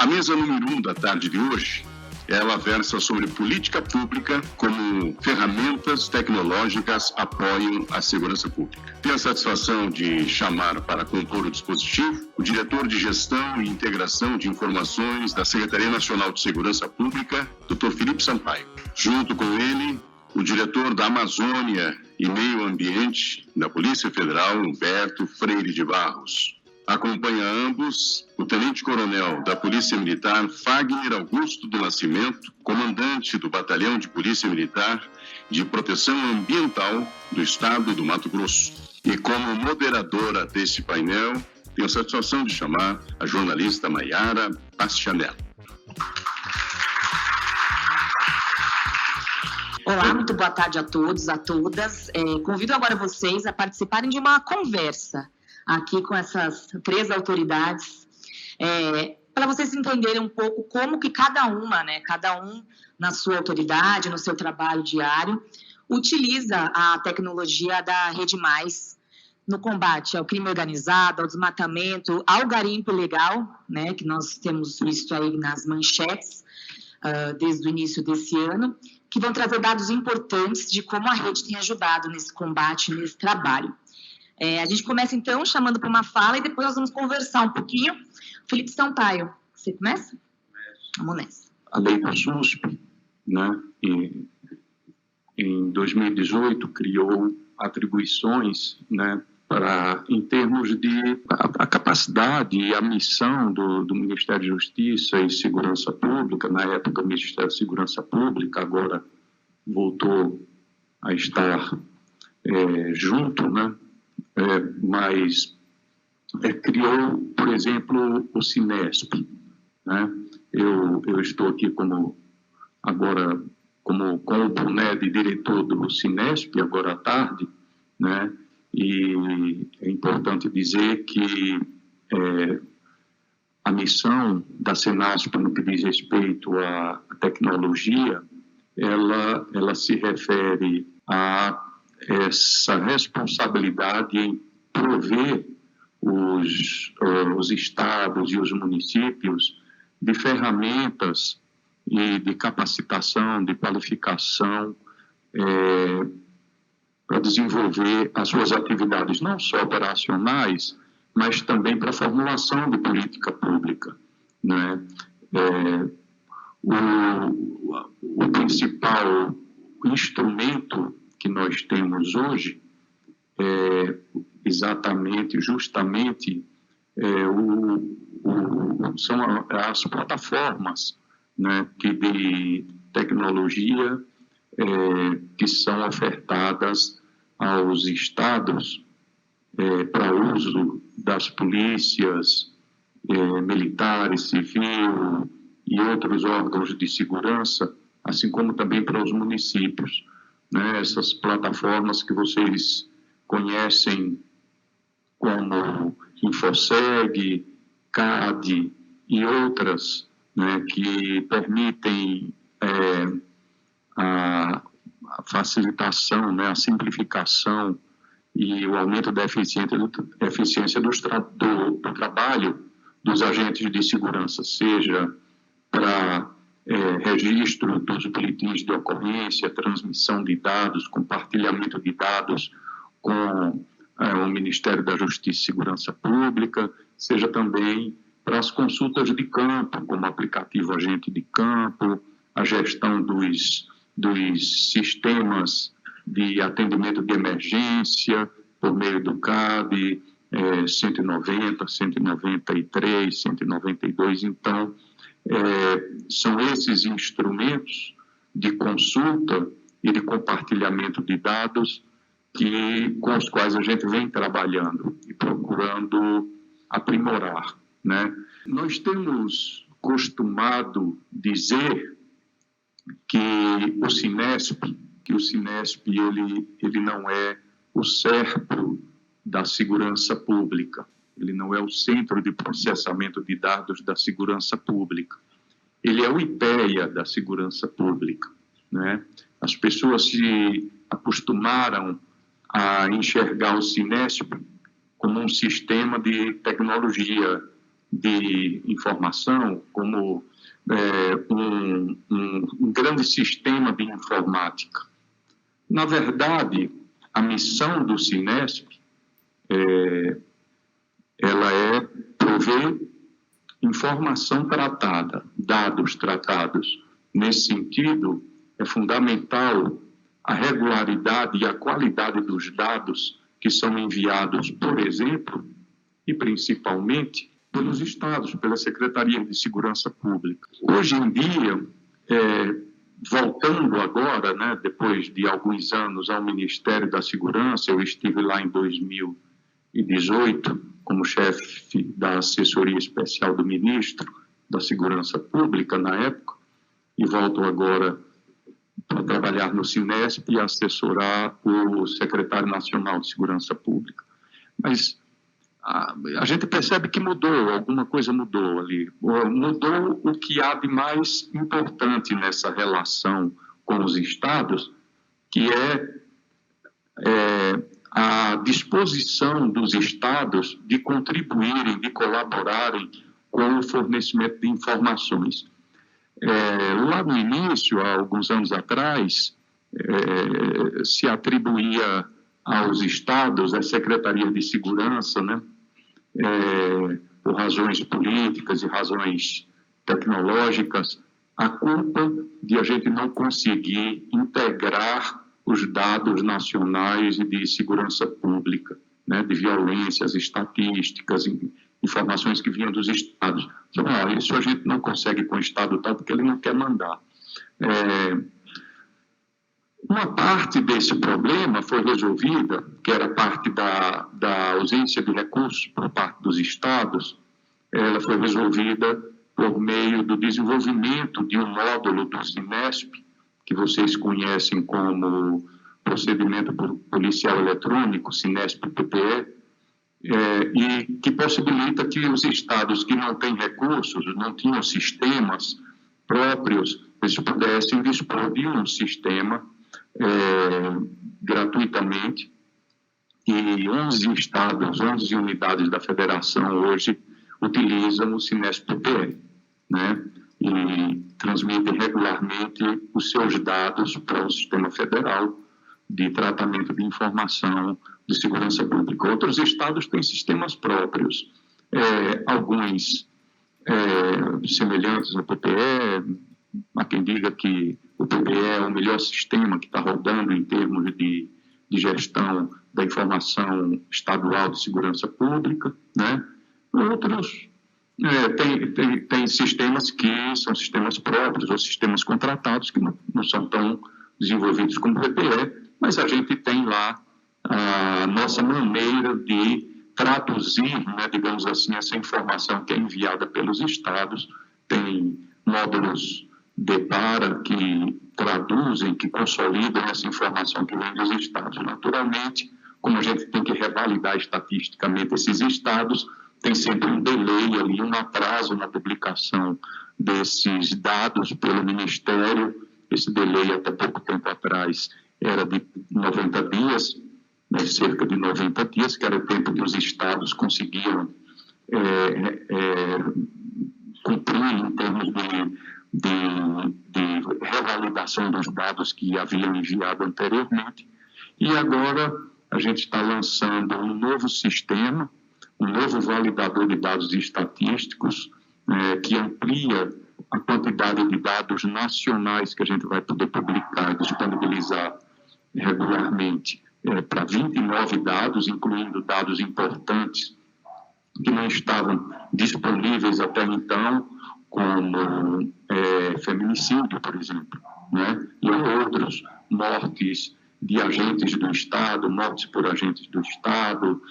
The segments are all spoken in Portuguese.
A mesa número 1 da tarde de hoje, ela versa sobre política pública como ferramentas tecnológicas apoiam a segurança pública. Tenho a satisfação de chamar para compor o dispositivo o diretor de Gestão e Integração de Informações da Secretaria Nacional de Segurança Pública, Dr. Felipe Sampaio. Junto com ele, o diretor da Amazônia e Meio Ambiente da Polícia Federal, Humberto Freire de Barros. Acompanha ambos o tenente-coronel da Polícia Militar, Fagner Augusto do Nascimento, comandante do Batalhão de Polícia Militar de Proteção Ambiental do Estado do Mato Grosso. E como moderadora desse painel, tenho a satisfação de chamar a jornalista Maiara Bastianello. Olá, muito boa tarde a todos, a todas. Convido agora vocês a participarem de uma conversa aqui com essas 3 autoridades, para vocês entenderem um pouco como que cada um na sua autoridade, no seu trabalho diário, utiliza a tecnologia da Rede Mais no combate ao crime organizado, ao desmatamento, ao garimpo ilegal, né, que nós temos visto aí nas manchetes desde o início desse ano, que vão trazer dados importantes de como a rede tem ajudado nesse combate, nesse trabalho. A gente começa, então, chamando para uma fala e depois nós vamos conversar um pouquinho. Felipe Sampaio, você começa? Vamos nessa. A lei da SUSP, né, em 2018, criou atribuições, né, em termos de a capacidade e a missão do Ministério da Justiça e Segurança Pública. Na época, o Ministério da Segurança Pública agora voltou a estar junto, né? Mas criou, por exemplo, o Cinesp, né? Eu estou aqui com o boné de diretor do Cinesp, agora à tarde, né? E é importante dizer que a missão da Senasp, no que diz respeito à tecnologia, ela se refere a essa responsabilidade em prover os estados e os municípios de ferramentas e de capacitação, de qualificação para desenvolver as suas atividades, não só operacionais, mas também para a formulação de política pública, né? O principal instrumento que nós temos hoje justamente são as plataformas, né, de tecnologia que são ofertadas aos estados para uso das polícias militares, civil e outros órgãos de segurança, assim como também para os municípios, né? Essas plataformas que vocês conhecem como InfoSeg, CAD e outras, né, que permitem a facilitação, né, a simplificação e o aumento da eficiência do trabalho dos agentes de segurança, seja para registro dos boletins de ocorrência, transmissão de dados, compartilhamento de dados com o Ministério da Justiça e Segurança Pública, seja também para as consultas de campo, como aplicativo Agente de Campo, a gestão dos sistemas de atendimento de emergência por meio do CAD 190, 193, 192. Então, são esses instrumentos de consulta e de compartilhamento de dados com os quais a gente vem trabalhando e procurando aprimorar, né? Nós temos costumado dizer que o Cinesp ele não é o CERPRO da segurança pública, ele não é o Centro de Processamento de Dados da Segurança Pública, ele é o IPEA da segurança pública, né? As pessoas se acostumaram a enxergar o Cinesp como um sistema de tecnologia de informação, como um grande sistema de informática. Na verdade, a missão do Cinesp ela é prover informação tratada, dados tratados. Nesse sentido, é fundamental a regularidade e a qualidade dos dados que são enviados, por exemplo, e principalmente pelos estados, pela Secretaria de Segurança Pública. Hoje em dia, voltando agora, né, depois de alguns anos ao Ministério da Segurança, eu estive lá em 2018 como chefe da assessoria especial do ministro da Segurança Pública na época, e volto agora para trabalhar no Cinesp e assessorar o secretário nacional de Segurança Pública. Mas a gente percebe que mudou, alguma coisa mudou ali. Mudou o que há de mais importante nessa relação com os estados, que é a disposição dos estados de contribuírem, de colaborarem com o fornecimento de informações. Lá no início, há alguns anos atrás, se atribuía aos estados, às secretarias de segurança, né, por razões políticas e razões tecnológicas, a culpa de a gente não conseguir integrar os dados nacionais e de segurança pública, né, de violências, estatísticas, informações que vinham dos estados. Então, isso a gente não consegue com o estado tal, porque ele não quer mandar. Uma parte desse problema foi resolvida, que era parte da ausência de recursos por parte dos estados, ela foi resolvida por meio do desenvolvimento de um módulo do Cinesp, que vocês conhecem como procedimento policial eletrônico, Cinesp-PPE, e que possibilita que os estados que não têm recursos, não tinham sistemas próprios, eles pudessem dispor de um sistema gratuitamente, e 11 estados, 11 unidades da federação hoje utilizam o Cinesp-PPE, né? E transmitem regularmente os seus dados para o sistema federal de tratamento de informação de segurança pública. Outros estados têm sistemas próprios, alguns semelhantes ao PPE. Há quem diga que o PPE é o melhor sistema que está rodando em termos de gestão da informação estadual de segurança pública, né? Outros tem sistemas que são sistemas próprios ou sistemas contratados que não são tão desenvolvidos como o PPE, mas a gente tem lá a nossa maneira de traduzir, né, digamos assim, essa informação que é enviada pelos estados. Tem módulos DEPARA que traduzem, que consolidam essa informação que vem dos estados. Naturalmente, como a gente tem que revalidar estatisticamente esses estados, tem sempre um delay ali, um atraso na publicação desses dados pelo Ministério. Esse delay, até pouco tempo atrás, era de 90 dias, né, cerca de 90 dias, que era o tempo que os estados conseguiam cumprir em termos de revalidação dos dados que haviam enviado anteriormente. E agora a gente está lançando um novo sistema, um novo validador de dados estatísticos, que amplia a quantidade de dados nacionais que a gente vai poder publicar e disponibilizar regularmente para 29 dados, incluindo dados importantes que não estavam disponíveis até então, como feminicídio, por exemplo, né? E outros, mortes de agentes do Estado, mortes por agentes do Estado,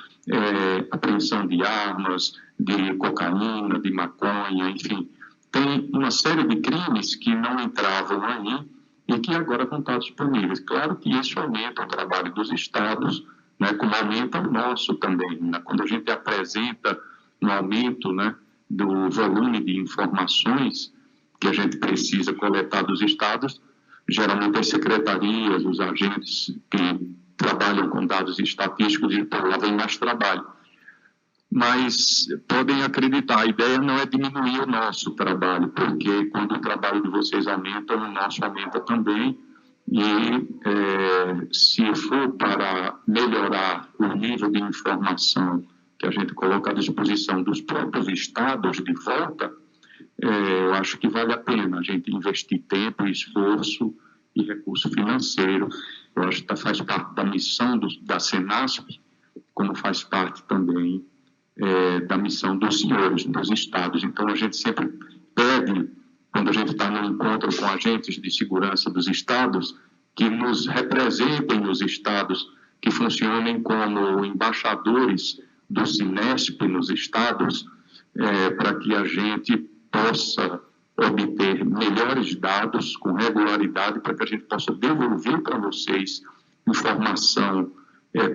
apreensão de armas, de cocaína, de maconha, enfim. Tem uma série de crimes que não entravam aí e que agora vão estar disponíveis. Claro que isso aumenta o trabalho dos estados, né, como aumenta o nosso também, né? Quando a gente apresenta um aumento, né, do volume de informações que a gente precisa coletar dos estados, geralmente as secretarias, os agentes que trabalham com dados estatísticos, e por lá vem mais trabalho. mas podem acreditar, a ideia não é diminuir o nosso trabalho, porque quando o trabalho de vocês aumenta, o nosso aumenta também, e se for para melhorar o nível de informação que a gente coloca à disposição dos próprios estados de volta, eu acho que vale a pena a gente investir tempo, esforço e recurso financeiro. Eu acho que faz parte da missão da Senasp, como faz parte também da missão dos senhores, dos estados. Então, a gente sempre pede, quando a gente está no encontro com agentes de segurança dos estados, que nos representem nos estados, que funcionem como embaixadores do Sinesp nos estados, para que a gente possa obter melhores dados com regularidade, para que a gente possa devolver para vocês informação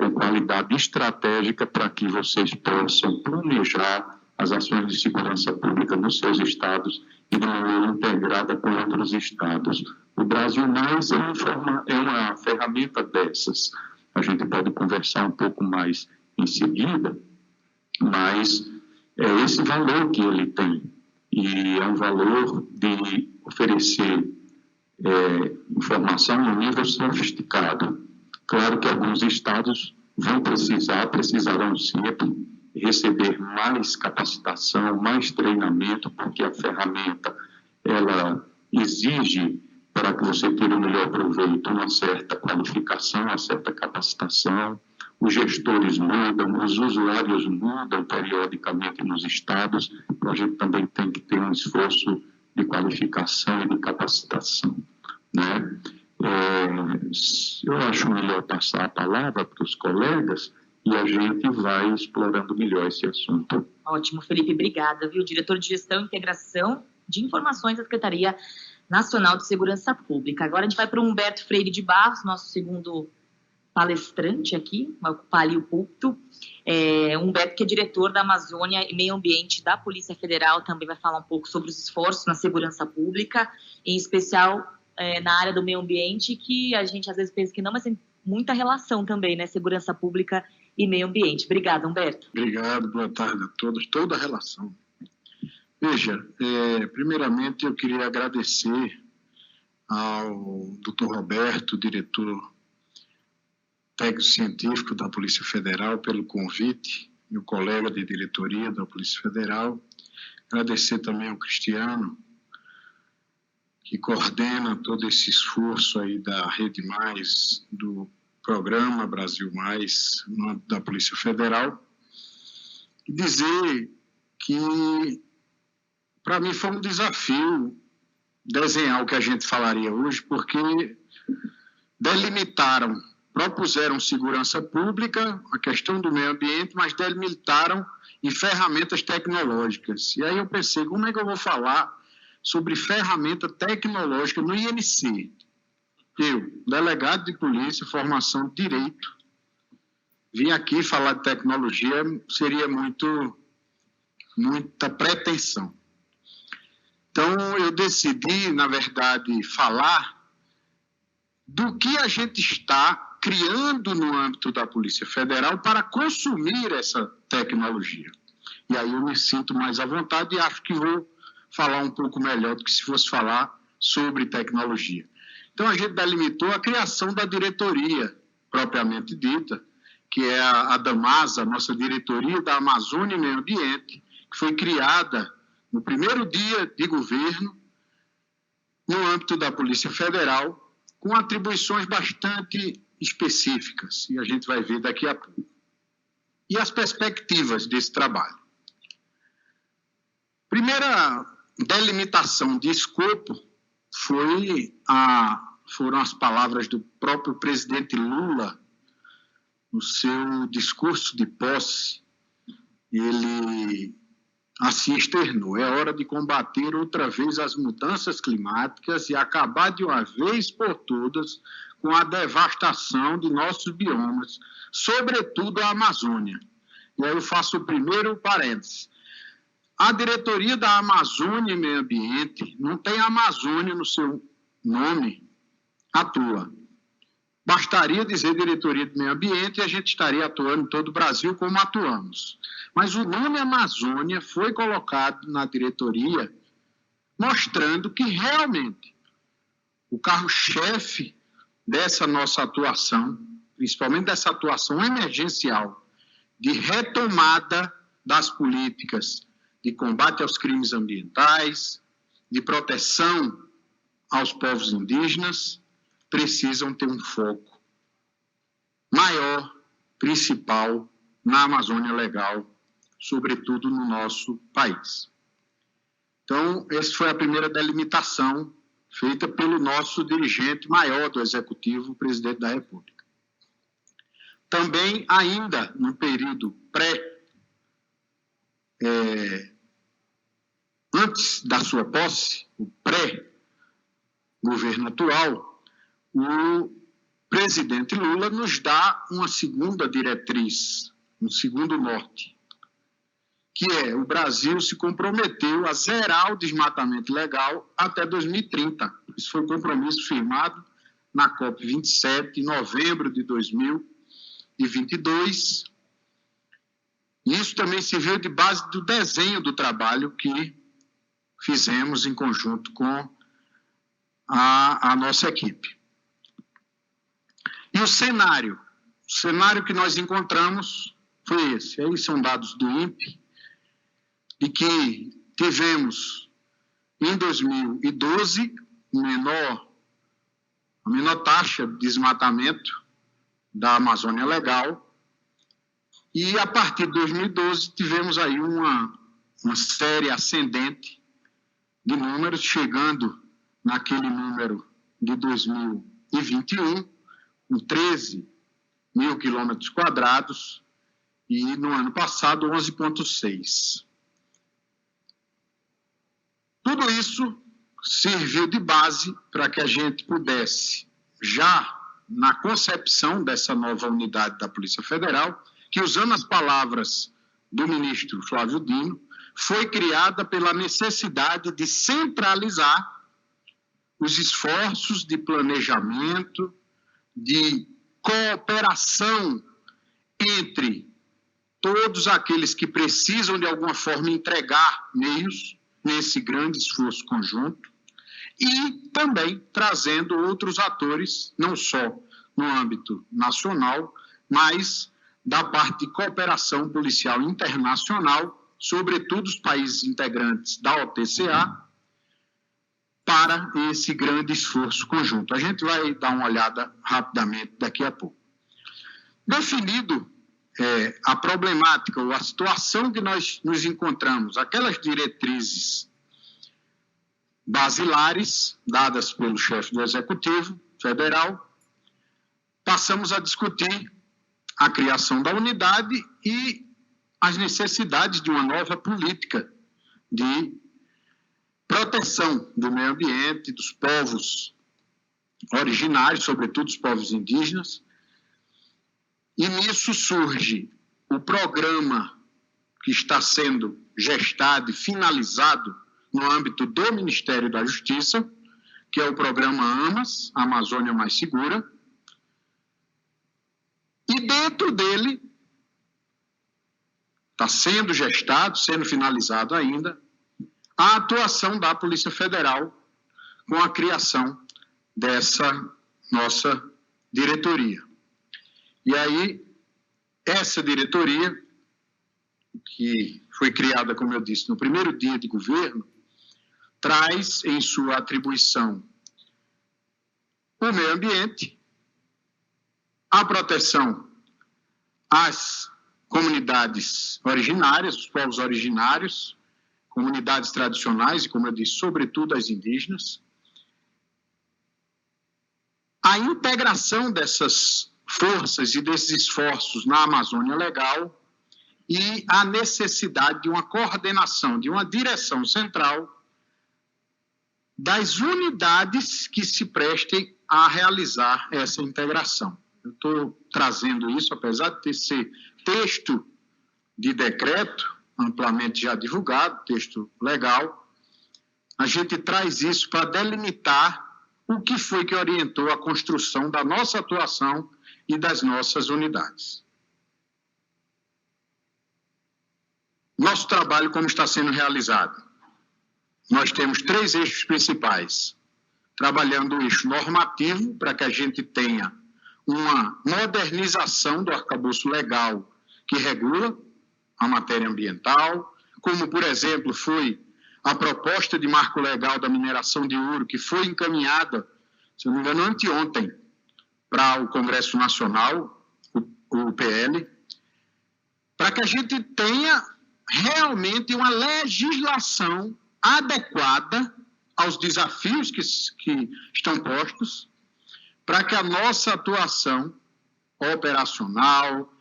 com qualidade estratégica, para que vocês possam planejar as ações de segurança pública nos seus estados e de maneira integrada com outros estados. O Brasil Mais é uma ferramenta dessas. A gente pode conversar um pouco mais em seguida, mas é esse valor que ele tem. E é um valor de oferecer informação no nível sofisticado. Claro que alguns estados precisarão sempre receber mais capacitação, mais treinamento, porque a ferramenta, ela exige, para que você tenha o melhor proveito, uma certa qualificação, uma certa capacitação. Os gestores mudam, os usuários mudam periodicamente nos estados, então a gente também tem que ter um esforço de qualificação e de capacitação, né? Eu acho melhor passar a palavra para os colegas e a gente vai explorando melhor esse assunto. Ótimo, Felipe, obrigada, viu? Diretor de Gestão e Integração de Informações da Secretaria Nacional de Segurança Pública. Agora a gente vai para o Humberto Freire de Barros, nosso segundo palestrante aqui, vai ocupar ali o púlpito. Humberto, que é diretor da Amazônia e Meio Ambiente da Polícia Federal, também vai falar um pouco sobre os esforços na segurança pública, em especial na área do meio ambiente, que a gente às vezes pensa que não, mas tem muita relação também, né? Segurança pública e meio ambiente. Obrigada, Humberto. Obrigado, boa tarde a todos. Toda a relação. Veja, primeiramente eu queria agradecer ao Dr. Roberto, diretor técnico-científico da Polícia Federal, pelo convite, meu colega de diretoria da Polícia Federal. Agradecer também ao Cristiano, que coordena todo esse esforço aí da Rede Mais, do programa Brasil Mais, da Polícia Federal, e dizer que, para mim, foi um desafio desenhar o que a gente falaria hoje, porque propuseram segurança pública, a questão do meio ambiente, mas delimitaram em ferramentas tecnológicas. E aí eu pensei, como é que eu vou falar sobre ferramenta tecnológica no INC? Eu, delegado de polícia, formação de direito, vim aqui falar de tecnologia seria muita pretensão. Então, eu decidi, na verdade, falar do que a gente está criando no âmbito da Polícia Federal para consumir essa tecnologia. E aí eu me sinto mais à vontade e acho que vou falar um pouco melhor do que se fosse falar sobre tecnologia. Então, a gente delimitou a criação da diretoria, propriamente dita, que é a DAMASA, nossa diretoria da Amazônia e Meio Ambiente, que foi criada no primeiro dia de governo, no âmbito da Polícia Federal, com atribuições bastante específicas, e a gente vai ver daqui a pouco. E as perspectivas desse trabalho. Primeira delimitação de escopo foram as palavras do próprio presidente Lula no seu discurso de posse. Ele assim externou: é hora de combater outra vez as mudanças climáticas e acabar de uma vez por todas com a devastação de nossos biomas, sobretudo a Amazônia. E aí eu faço o primeiro parênteses. A diretoria da Amazônia e Meio Ambiente não tem Amazônia no seu nome à toa. bastaria dizer Diretoria de Meio Ambiente e a gente estaria atuando em todo o Brasil como atuamos. Mas o nome Amazônia foi colocado na diretoria mostrando que realmente o carro-chefe dessa nossa atuação, principalmente dessa atuação emergencial de retomada das políticas de combate aos crimes ambientais, de proteção aos povos indígenas, precisam ter um foco maior, principal, na Amazônia Legal, sobretudo no nosso país. Então, essa foi a primeira delimitação feita pelo nosso dirigente maior do Executivo, o presidente da República. Também, ainda no período antes da sua posse, o pré-governo atual, o presidente Lula nos dá uma segunda diretriz, um segundo norte, que é o Brasil se comprometeu a zerar o desmatamento legal até 2030. Isso foi um compromisso firmado na COP27, em novembro de 2022. E isso também serviu de base do desenho do trabalho que fizemos em conjunto com a nossa equipe. E o cenário que nós encontramos foi esse. Aí são dados do INPE, de que tivemos, em 2012, a menor taxa de desmatamento da Amazônia Legal, e a partir de 2012 tivemos aí uma série ascendente de números, chegando naquele número de 2021, com 13 mil quilômetros quadrados, e no ano passado 11,6. Tudo isso serviu de base para que a gente pudesse, já na concepção dessa nova unidade da Polícia Federal, que, usando as palavras do ministro Flávio Dino, foi criada pela necessidade de centralizar os esforços de planejamento, de cooperação entre todos aqueles que precisam, de alguma forma, entregar meios nesse grande esforço conjunto, e também trazendo outros atores, não só no âmbito nacional, mas da parte de cooperação policial internacional, sobretudo os países integrantes da OTCA, para esse grande esforço conjunto. A gente vai dar uma olhada rapidamente daqui a pouco. Definido a problemática ou a situação que nós nos encontramos, aquelas diretrizes basilares dadas pelo chefe do Executivo Federal, passamos a discutir a criação da unidade e as necessidades de uma nova política de proteção do meio ambiente, dos povos originários, sobretudo os povos indígenas. E nisso surge o programa que está sendo gestado e finalizado no âmbito do Ministério da Justiça, que é o programa AMAS, Amazônia Mais Segura. E dentro dele está sendo gestado, sendo finalizado ainda, a atuação da Polícia Federal com a criação dessa nossa diretoria. E aí, essa diretoria, que foi criada, como eu disse, no primeiro dia de governo, traz em sua atribuição o meio ambiente, a proteção às comunidades originárias, os povos originários, comunidades tradicionais e, como eu disse, sobretudo as indígenas, a integração dessas forças e desses esforços na Amazônia Legal e a necessidade de uma coordenação, de uma direção central das unidades que se prestem a realizar essa integração. Eu estou trazendo isso, apesar de ser texto de decreto, amplamente já divulgado, texto legal, a gente traz isso para delimitar o que foi que orientou a construção da nossa atuação e das nossas unidades. Nosso trabalho, como está sendo realizado? Nós temos 3 eixos principais. Trabalhando o eixo normativo, para que a gente tenha uma modernização do arcabouço legal que regula a matéria ambiental, como, por exemplo, foi a proposta de marco legal da mineração de ouro, que foi encaminhada, se não me engano, anteontem, para o Congresso Nacional, o PL, para que a gente tenha realmente uma legislação adequada aos desafios que estão postos, para que a nossa atuação operacional,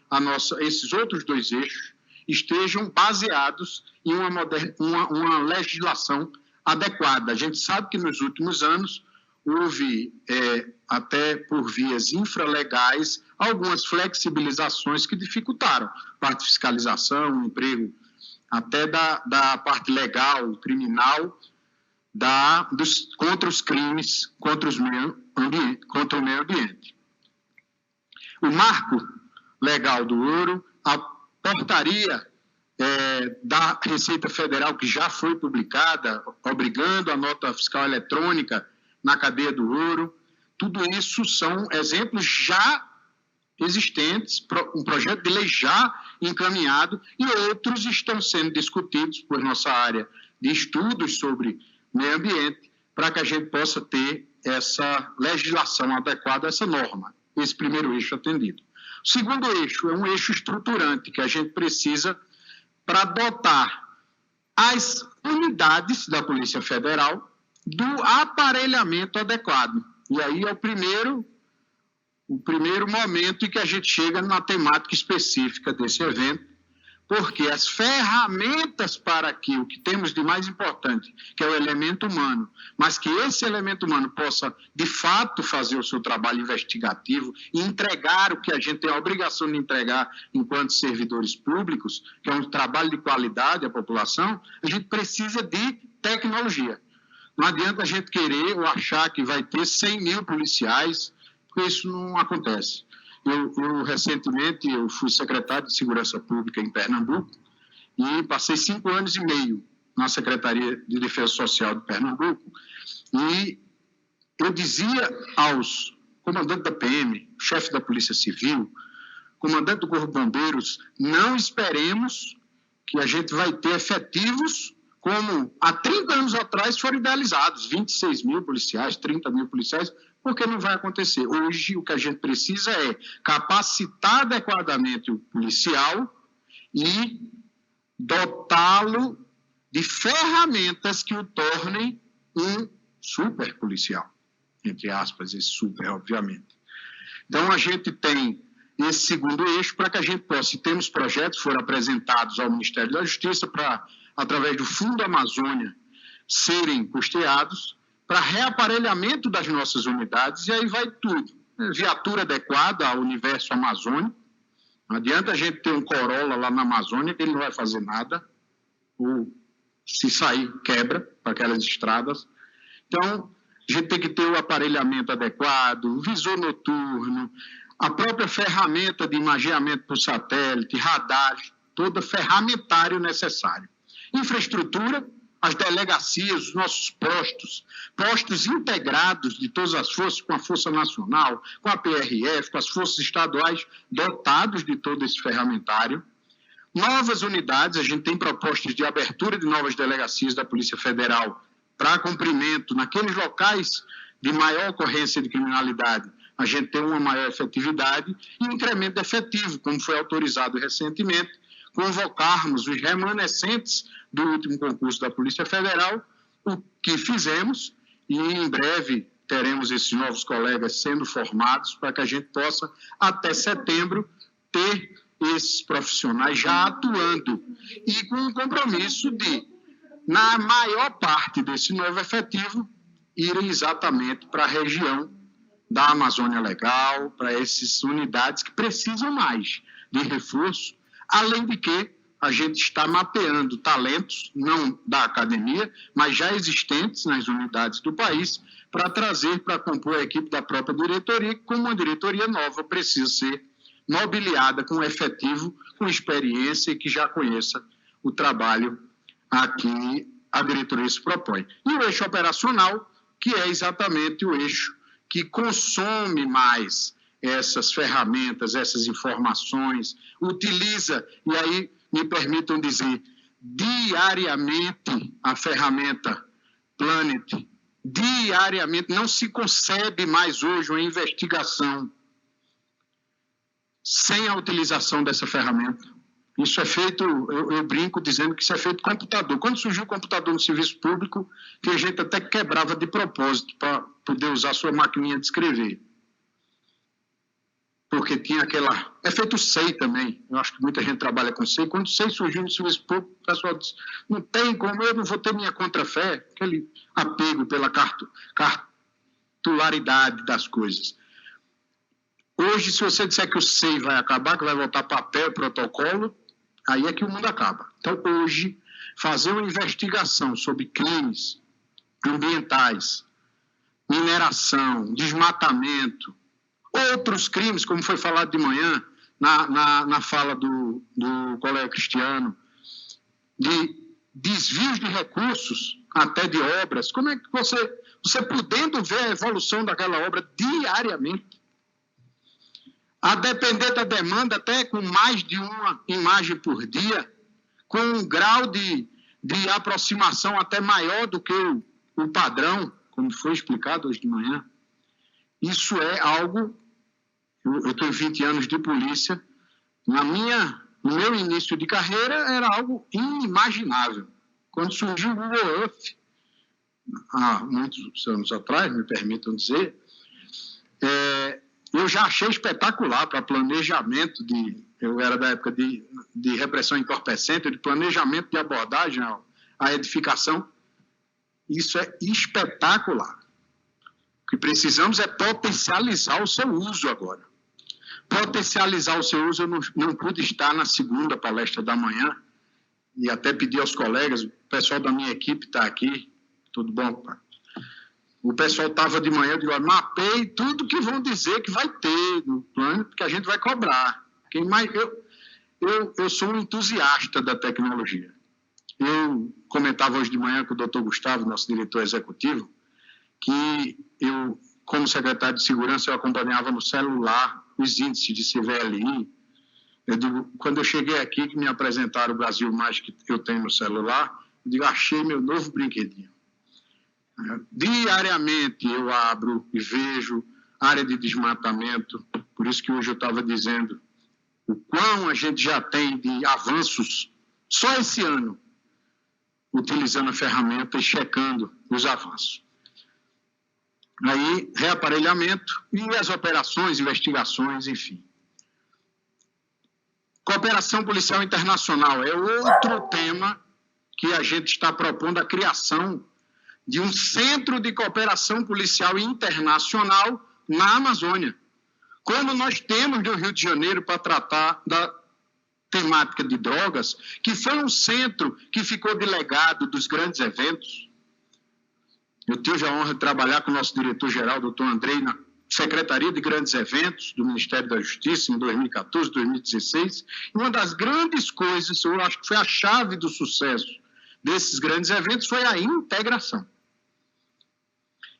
esses outros 2 eixos, estejam baseados em uma legislação adequada. A gente sabe que nos últimos anos houve, até por vias infralegais, algumas flexibilizações que dificultaram a parte de fiscalização, o emprego, até da parte legal, criminal, contra os crimes, contra o meio ambiente. O marco legal do ouro, a portaria da Receita Federal, que já foi publicada, obrigando a nota fiscal eletrônica na cadeia do ouro, tudo isso são exemplos já existentes, um projeto de lei já encaminhado, e outros estão sendo discutidos por nossa área de estudos sobre meio ambiente, para que a gente possa ter essa legislação adequada a essa norma, esse primeiro eixo atendido. O segundo eixo é um eixo estruturante, que a gente precisa para dotar as unidades da Polícia Federal do aparelhamento adequado. E aí é o primeiro momento em que a gente chega na temática específica desse evento, porque as ferramentas para que o que temos de mais importante, que é o elemento humano, mas que esse elemento humano possa, de fato, fazer o seu trabalho investigativo e entregar o que a gente tem a obrigação de entregar enquanto servidores públicos, que é um trabalho de qualidade à população, a gente precisa de tecnologia. Não adianta a gente querer ou achar que vai ter 100 mil policiais, porque isso não acontece. Recentemente, eu fui secretário de Segurança Pública em Pernambuco e passei 5 anos e meio na Secretaria de Defesa Social de Pernambuco, e eu dizia aos comandantes da PM, chefe da Polícia Civil, comandante do Corpo de Bombeiros, não esperemos que a gente vai ter efetivos como há 30 anos atrás foram idealizados, 26 mil policiais, 30 mil policiais, porque não vai acontecer. Hoje, o que a gente precisa é capacitar adequadamente o policial e dotá-lo de ferramentas que o tornem um super policial, entre aspas, esse super, obviamente. Então, a gente tem esse segundo eixo para que a gente possa, se temos projetos, foram apresentados ao Ministério da Justiça para, através do Fundo Amazônia, serem custeados para reaparelhamento das nossas unidades, e aí vai tudo. Viatura adequada ao universo amazônico. Não adianta a gente ter um Corolla lá na Amazônia, que ele não vai fazer nada, ou se sair, quebra para aquelas estradas. Então, a gente tem que ter o aparelhamento adequado, o visor noturno, a própria ferramenta de imageamento por satélite, radar, todo ferramentário necessário. Infraestrutura, as delegacias, os nossos postos integrados de todas as forças, com a Força Nacional, com a PRF, com as forças estaduais, dotados de todo esse ferramentário. Novas unidades, a gente tem propostas de abertura de novas delegacias da Polícia Federal para cumprimento naqueles locais de maior ocorrência de criminalidade, a gente tem uma maior efetividade e incremento efetivo, como foi autorizado recentemente, convocarmos os remanescentes do último concurso da Polícia Federal, o que fizemos, e em breve teremos esses novos colegas sendo formados para que a gente possa, até setembro, ter esses profissionais já atuando e com um compromisso de, na maior parte desse novo efetivo, irem exatamente para a região da Amazônia Legal, para essas unidades que precisam mais de reforço, além de que a gente está mapeando talentos, não da academia, mas já existentes nas unidades do país, para trazer para compor a equipe da própria diretoria, que, como uma diretoria nova, precisa ser mobiliada com efetivo, com experiência e que já conheça o trabalho a que a diretoria se propõe. E o eixo operacional, que é exatamente o eixo que consome mais essas ferramentas, essas informações, utiliza, e aí me permitam dizer, diariamente a ferramenta Planet, diariamente, não se concebe mais hoje uma investigação sem a utilização dessa ferramenta. Isso é feito, eu brinco dizendo que isso é feito computador. Quando surgiu o computador no serviço público, que a gente até quebrava de propósito para poder usar a sua maquininha de escrever. Porque tinha aquela... É feito o SEI também. Eu acho que muita gente trabalha com SEI. Quando o SEI surgiu no serviço público, o pessoal disse, não tem como, eu não vou ter minha contrafé, aquele apego pela cartularidade das coisas. Hoje, se você disser que o SEI vai acabar, que vai voltar papel, protocolo, aí é que o mundo acaba. Então, hoje, fazer uma investigação sobre crimes ambientais, mineração, desmatamento, outros crimes, como foi falado de manhã, na fala do colega Cristiano, de desvios de recursos, até de obras, como é que você podendo ver a evolução daquela obra diariamente, a depender da demanda, até com mais de uma imagem por dia, com um grau de aproximação até maior do que o padrão, como foi explicado hoje de manhã. Isso é algo... Eu tenho 20 anos de polícia. No meu início de carreira, era algo inimaginável. Quando surgiu o Google Earth, há muitos anos atrás, me permitam dizer, eu já achei espetacular para planejamento eu era da época de repressão entorpecente, de planejamento de abordagem à edificação. Isso é espetacular. O que precisamos é potencializar o seu uso agora. Potencializar o seu uso, eu não pude estar na segunda palestra da manhã, e até pedi aos colegas, o pessoal da minha equipe está aqui, tudo bom, pai? O pessoal estava de manhã, eu digo, mapeie tudo que vão dizer que vai ter no plano, porque a gente vai cobrar. Eu sou um entusiasta da tecnologia. Eu comentava hoje de manhã com o doutor Gustavo, nosso diretor executivo, que eu, como secretário de segurança, eu acompanhava no celular os índices de CVLI. Eu digo, quando eu cheguei aqui, que me apresentaram o Brasil Mais que eu tenho no celular, eu digo, achei meu novo brinquedinho. Diariamente eu abro e vejo área de desmatamento, por isso que hoje eu estava dizendo o quão a gente já tem de avanços só esse ano, utilizando a ferramenta e checando os avanços. Aí, reaparelhamento e as operações, investigações, enfim. Cooperação policial internacional é outro tema que a gente está propondo a criação de um centro de cooperação policial internacional na Amazônia, como nós temos no Rio de Janeiro para tratar da temática de drogas, que foi um centro que ficou delegado dos grandes eventos. Eu tive a honra de trabalhar com o nosso diretor-geral, doutor Andrei, na Secretaria de Grandes Eventos do Ministério da Justiça, em 2014, 2016. E uma das grandes coisas, eu acho que foi a chave do sucesso desses grandes eventos, foi a integração.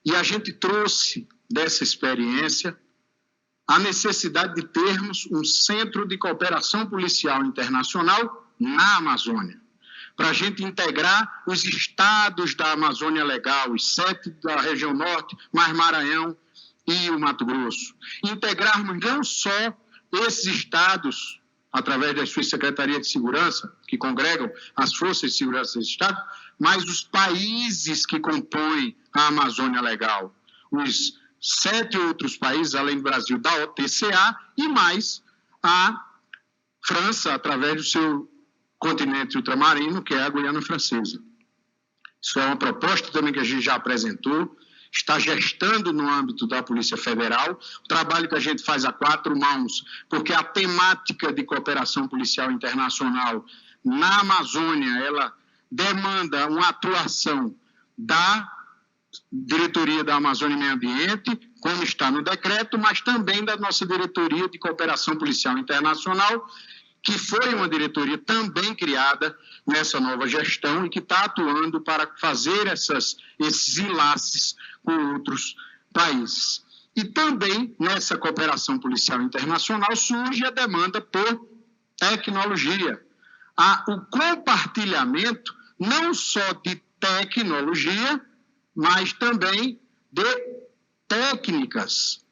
E a gente trouxe dessa experiência a necessidade de termos um centro de cooperação policial internacional na Amazônia, para a gente integrar os estados da Amazônia Legal, os 7 da região norte, mais Maranhão e o Mato Grosso. Integrarmos não só esses estados, através das suas secretarias de segurança, que congregam as forças de segurança desse estado, mas os países que compõem a Amazônia Legal, os 7 outros países, além do Brasil, da OTCA, e mais a França, através do seu continente ultramarino, que é a Guiana Francesa. Isso é uma proposta também que a gente já apresentou, está gestando no âmbito da Polícia Federal, o trabalho que a gente faz a 4 mãos, porque a temática de cooperação policial internacional na Amazônia, ela demanda uma atuação da Diretoria da Amazônia e Meio Ambiente, como está no decreto, mas também da nossa Diretoria de Cooperação Policial Internacional, que foi uma diretoria também criada nessa nova gestão e que está atuando para fazer esses enlaces com outros países. E também, nessa cooperação policial internacional, surge a demanda por tecnologia. O compartilhamento não só de tecnologia, mas também de técnicas.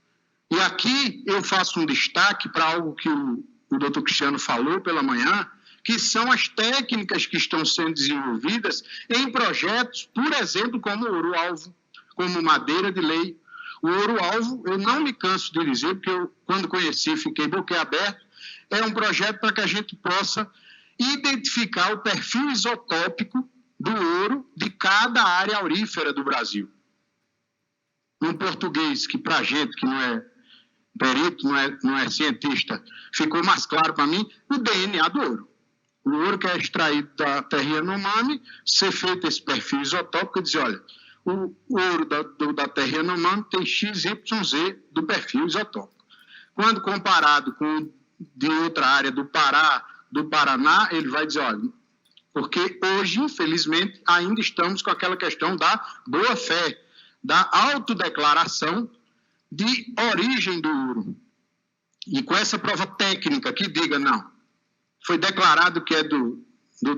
E aqui eu faço um destaque para algo que o doutor Cristiano falou pela manhã, que são as técnicas que estão sendo desenvolvidas em projetos, por exemplo, como o Ouro-Alvo, como Madeira de Lei. O Ouro-Alvo, eu não me canso de dizer, porque eu, quando conheci, fiquei boquiaberto, é um projeto para que a gente possa identificar o perfil isotópico do ouro de cada área aurífera do Brasil. Um português que, para a gente que não é perito, não é cientista, ficou mais claro para mim o DNA do ouro. O ouro que é extraído da terra Yanomami, ser feito esse perfil isotópico e dizer, olha, o ouro da terra Yanomami tem XYZ do perfil isotópico. Quando comparado com de outra área do Pará, do Paraná, ele vai dizer, olha, porque hoje, infelizmente, ainda estamos com aquela questão da boa-fé, da autodeclaração de origem do ouro. E com essa prova técnica que diga, não, foi declarado que é do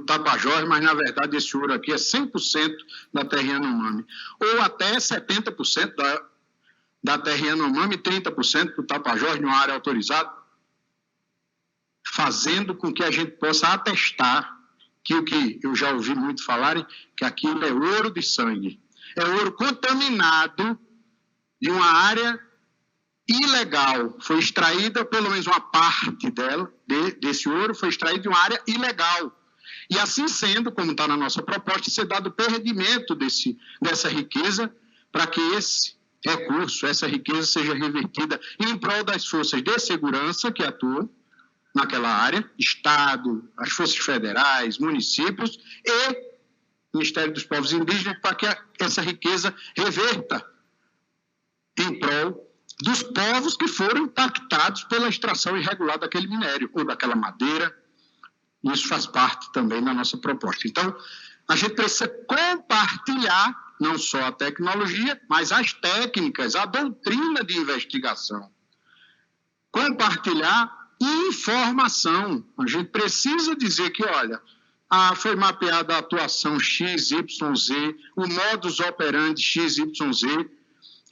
Tapajós, mas, na verdade, esse ouro aqui é 100% da terra Yanomami. Ou até 70% da terra Yanomami e 30% do Tapajós, numa área autorizada, fazendo com que a gente possa atestar que o que eu já ouvi muito falarem, que aquilo é ouro de sangue. É ouro contaminado de uma área ilegal. Foi extraída, pelo menos uma parte dela, desse ouro, foi extraída de uma área ilegal. E assim sendo, como está na nossa proposta, ser dado perdimento dessa riqueza para que esse recurso, essa riqueza seja revertida em prol das forças de segurança que atuam naquela área, Estado, as forças federais, municípios e Ministério dos Povos Indígenas, para que essa riqueza reverta em prol dos povos que foram impactados pela extração irregular daquele minério ou daquela madeira. Isso faz parte também da nossa proposta. Então, a gente precisa compartilhar não só a tecnologia, mas as técnicas, a doutrina de investigação. Compartilhar informação. A gente precisa dizer que, olha, foi mapeada a atuação XYZ, o modus operandi XYZ,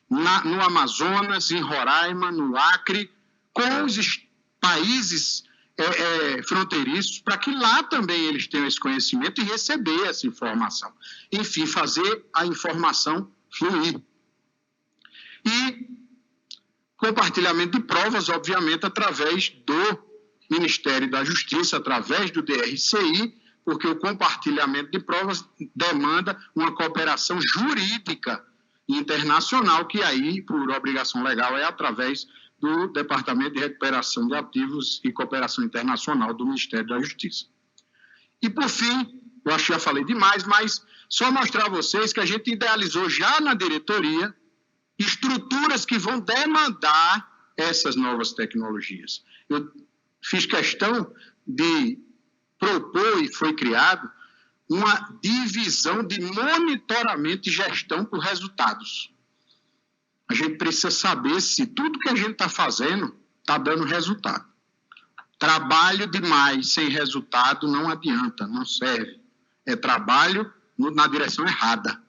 no Amazonas, em Roraima, no Acre, com os países fronteiriços, para que lá também eles tenham esse conhecimento e receber essa informação. Enfim, fazer a informação fluir. E compartilhamento de provas, obviamente, através do Ministério da Justiça, através do DRCI, porque o compartilhamento de provas demanda uma cooperação jurídica internacional, que aí, por obrigação legal, é através do Departamento de Recuperação de Ativos e Cooperação Internacional do Ministério da Justiça. E, por fim, eu acho que já falei demais, mas só mostrar a vocês que a gente idealizou já na diretoria estruturas que vão demandar essas novas tecnologias. Eu fiz questão de propor, e foi criado, uma divisão de monitoramento e gestão por resultados. A gente precisa saber se tudo que a gente está fazendo está dando resultado. Trabalho demais sem resultado não adianta, não serve. É trabalho na direção errada.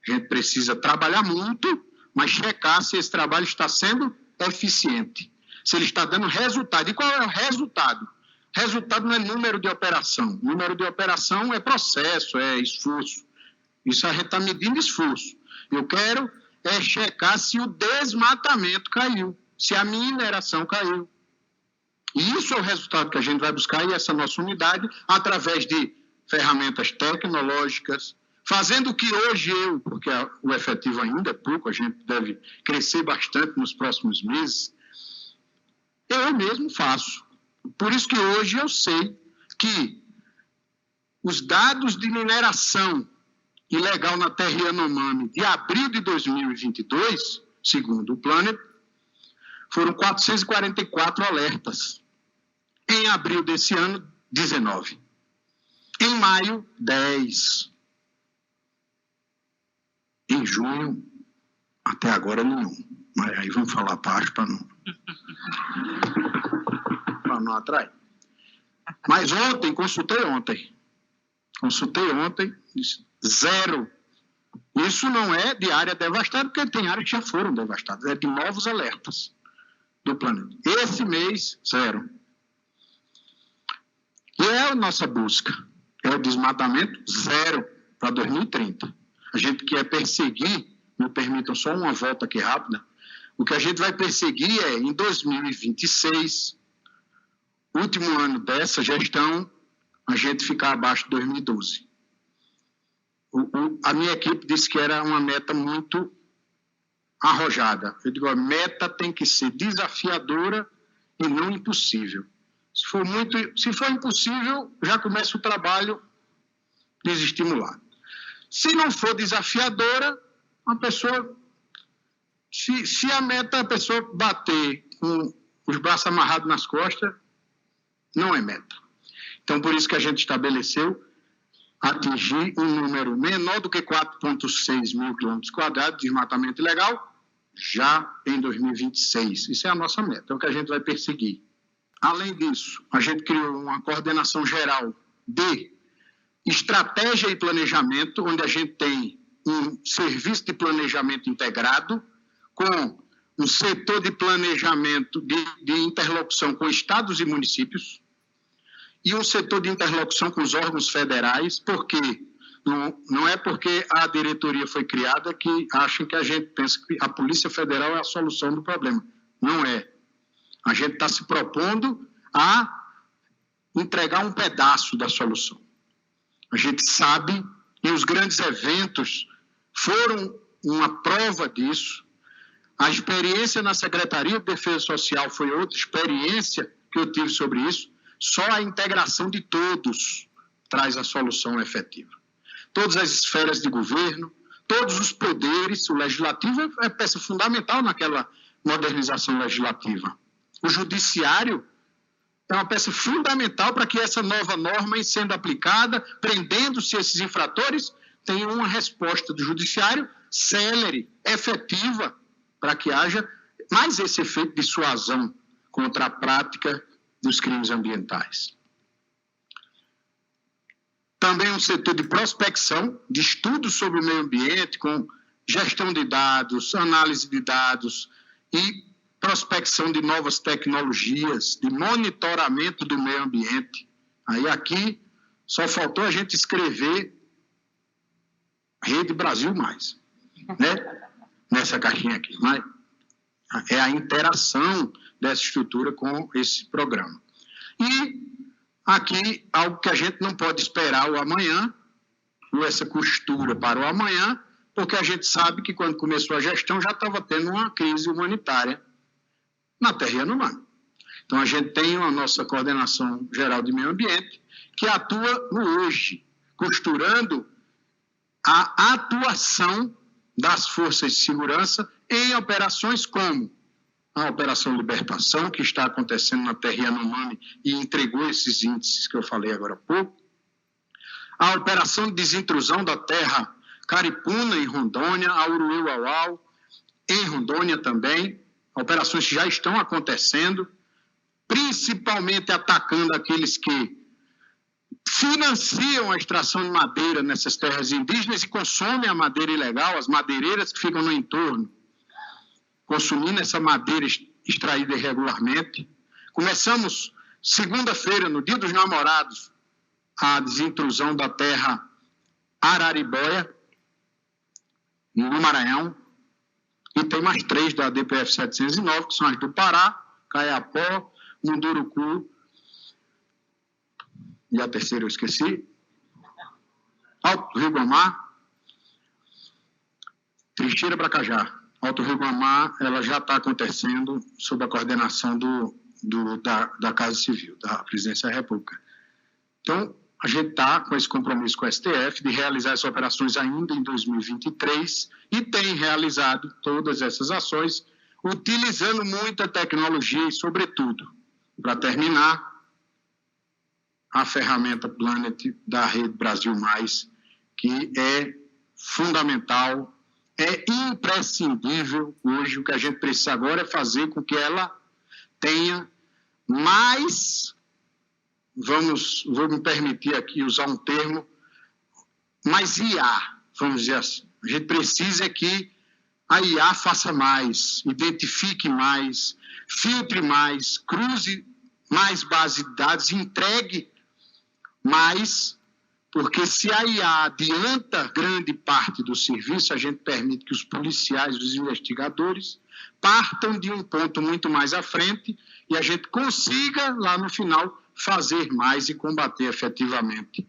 A gente precisa trabalhar muito, mas checar se esse trabalho está sendo eficiente, se ele está dando resultado. E qual é o resultado? Resultado não é número de operação. Número de operação é processo, é esforço. Isso a gente está medindo esforço. Eu quero checar se o desmatamento caiu, se a mineração caiu. E isso é o resultado que a gente vai buscar, e essa nossa unidade, através de ferramentas tecnológicas, fazendo o que hoje porque o efetivo ainda é pouco, a gente deve crescer bastante nos próximos meses, eu mesmo faço. Por isso que hoje eu sei que os dados de mineração ilegal na terra Yanomami de abril de 2022, segundo o Planet, foram 444 alertas. Em abril desse ano, 19. Em maio, 10. Em junho, até agora, nenhum. Mas aí vamos falar baixo para não atrair. Mas ontem, consultei ontem, disse 0. Isso não é de área devastada, porque tem áreas que já foram devastadas, é de novos alertas do planeta. Esse mês, 0. E é a nossa busca, é o desmatamento 0 para 2030. A gente quer perseguir, me permitam só uma volta aqui rápida, o que a gente vai perseguir é, em 2026, último ano dessa gestão, a gente ficar abaixo de 2012. A minha equipe disse que era uma meta muito arrojada. Eu digo, a meta tem que ser desafiadora e não impossível. Se for impossível, já começa o trabalho desestimulado. Se não for desafiadora, a pessoa, se a meta a pessoa bater com os braços amarrados nas costas, não é meta. Então, por isso que a gente estabeleceu atingir um número menor do que 4,6 mil quilômetros quadrados de desmatamento ilegal já em 2026. Isso é a nossa meta, é o que a gente vai perseguir. Além disso, a gente criou uma coordenação geral de estratégia e planejamento, onde a gente tem um serviço de planejamento integrado com um setor de planejamento de interlocução com estados e municípios e um setor de interlocução com os órgãos federais, porque não é porque a diretoria foi criada que acham que a gente pensa que a Polícia Federal é a solução do problema. Não é. A gente está se propondo a entregar um pedaço da solução. A gente sabe, e os grandes eventos foram uma prova disso. A experiência na Secretaria de Defesa Social foi outra experiência que eu tive sobre isso. Só a integração de todos traz a solução efetiva. Todas as esferas de governo, todos os poderes, o legislativo é peça fundamental naquela modernização legislativa. O judiciário é uma peça fundamental para que essa nova norma, sendo aplicada, prendendo-se esses infratores, tenha uma resposta do judiciário célere, efetiva, para que haja mais esse efeito de dissuasão contra a prática dos crimes ambientais. Também um setor de prospecção, de estudos sobre o meio ambiente, com gestão de dados, análise de dados e prospecção de novas tecnologias, de monitoramento do meio ambiente. Aí aqui só faltou a gente escrever Rede Brasil Mais, né? Nessa caixinha aqui. Mas é a interação dessa estrutura com esse programa. E aqui, algo que a gente não pode esperar o amanhã, ou essa costura para o amanhã, porque a gente sabe que quando começou a gestão já estava tendo uma crise humanitária na terra Yanomami. Então, a gente tem a nossa Coordenação Geral de Meio Ambiente, que atua no hoje, costurando a atuação das forças de segurança em operações como a Operação Libertação, que está acontecendo na terra Yanomami e entregou esses índices que eu falei agora há pouco, a Operação de Desintrusão da terra Caripuna, em Rondônia, a Uruê-Uauau, em Rondônia também, operações que já estão acontecendo, principalmente atacando aqueles que financiam a extração de madeira nessas terras indígenas e consomem a madeira ilegal, as madeireiras que ficam no entorno, consumindo essa madeira extraída irregularmente. Começamos, segunda-feira, no Dia dos Namorados, a desintrusão da terra Araribóia, no Maranhão, e tem mais 3 da DPF 709, que são as do Pará, Caiapó, Munduruku, e a terceira eu esqueci, Alto Rio Guamá, Trincheira Bracajá. Alto Rio Guamá, ela já está acontecendo sob a coordenação da Casa Civil, da Presidência da República. Então, a gente está com esse compromisso com o STF de realizar essas operações ainda em 2023 e tem realizado todas essas ações utilizando muita tecnologia e, sobretudo, para terminar, a ferramenta Planet da Rede Brasil Mais, que é fundamental, é imprescindível hoje. O que a gente precisa agora é fazer com que ela tenha mais, vou me permitir aqui usar um termo, mais IA, vamos dizer assim. A gente precisa que a IA faça mais, identifique mais, filtre mais, cruze mais base de dados, entregue mais, porque se a IA adianta grande parte do serviço, a gente permite que os policiais, os investigadores, partam de um ponto muito mais à frente e a gente consiga, lá no final, fazer mais e combater efetivamente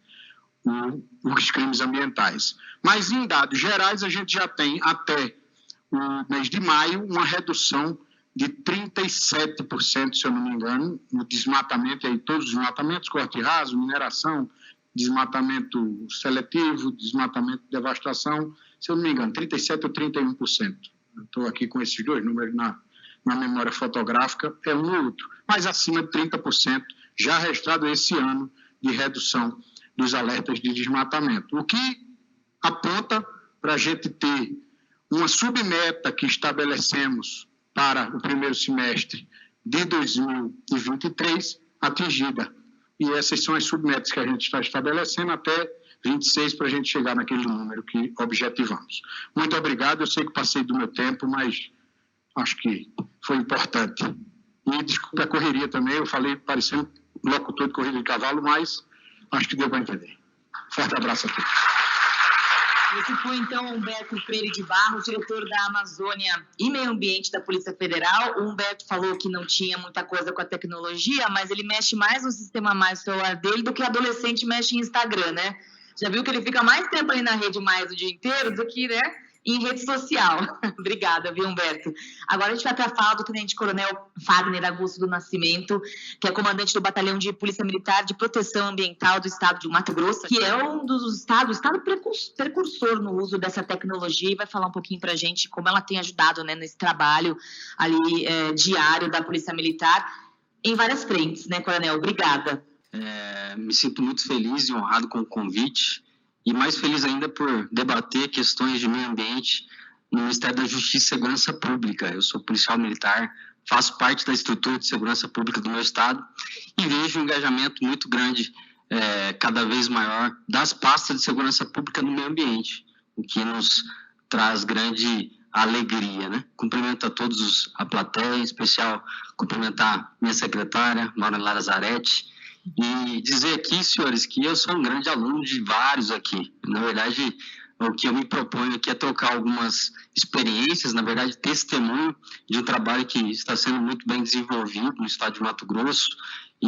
os crimes ambientais. Mas, em dados gerais, a gente já tem, até o mês de maio, uma redução de 37%, se eu não me engano, no desmatamento, aí todos os desmatamentos, corte raso, mineração, desmatamento seletivo, desmatamento de devastação, se eu não me engano, 37% ou 31%. Estou aqui com esses dois números na memória fotográfica, é um ou outro, mas acima de 30% já registrado esse ano de redução dos alertas de desmatamento, o que aponta para a gente ter uma submeta que estabelecemos para o primeiro semestre de 2023 atingida. E essas são as submetas que a gente está estabelecendo até 26 para a gente chegar naquele número que objetivamos. Muito obrigado, eu sei que passei do meu tempo, mas acho que foi importante. E desculpe a correria também, eu falei parecendo locutor de corrida de cavalo, mas acho que deu para entender. Forte abraço a todos. Esse foi, então, Humberto Freire de Barros, diretor da Amazônia e Meio Ambiente da Polícia Federal. O Humberto falou que não tinha muita coisa com a tecnologia, mas ele mexe mais no sistema mais celular dele do que adolescente mexe em Instagram, né? Já viu que ele fica mais tempo ali na rede mais o dia inteiro do que, né, em rede social. Obrigada, viu, Humberto? Agora a gente vai para a fala do tenente-coronel Fagner Augusto do Nascimento, que é comandante do Batalhão de Polícia Militar de Proteção Ambiental do estado de Mato Grosso, que é um dos estados precursor no uso dessa tecnologia, e vai falar um pouquinho para a gente como ela tem ajudado, né, nesse trabalho ali diário da Polícia Militar em várias frentes, né, coronel? Obrigada. Me sinto muito feliz e honrado com o convite, e mais feliz ainda por debater questões de meio ambiente no Ministério da Justiça e Segurança Pública. Eu sou policial militar, faço parte da estrutura de segurança pública do meu estado e vejo um engajamento muito grande, cada vez maior, das pastas de segurança pública no meio ambiente, o que nos traz grande alegria, né? Cumprimento a todos a plateia, em especial cumprimentar minha secretária, Maura Lara Zaretti, e dizer aqui, senhores, que eu sou um grande aluno de vários aqui. Na verdade, o que eu me proponho aqui é trocar algumas experiências, na verdade, testemunho de um trabalho que está sendo muito bem desenvolvido no estado de Mato Grosso e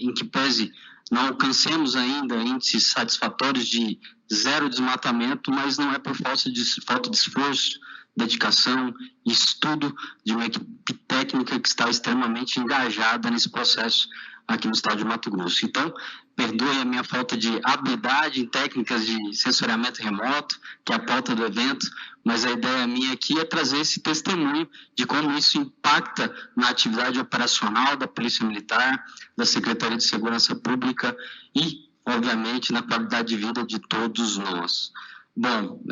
em que pese não alcancemos ainda índices satisfatórios de zero desmatamento, mas não é por falta de esforço, dedicação e estudo de uma equipe técnica que está extremamente engajada nesse processo aqui no estado de Mato Grosso. Então, perdoe a minha falta de habilidade em técnicas de sensoriamento remoto, que é a pauta do evento, mas a ideia minha aqui é trazer esse testemunho de como isso impacta na atividade operacional da Polícia Militar, da Secretaria de Segurança Pública e, obviamente, na qualidade de vida de todos nós. Bom,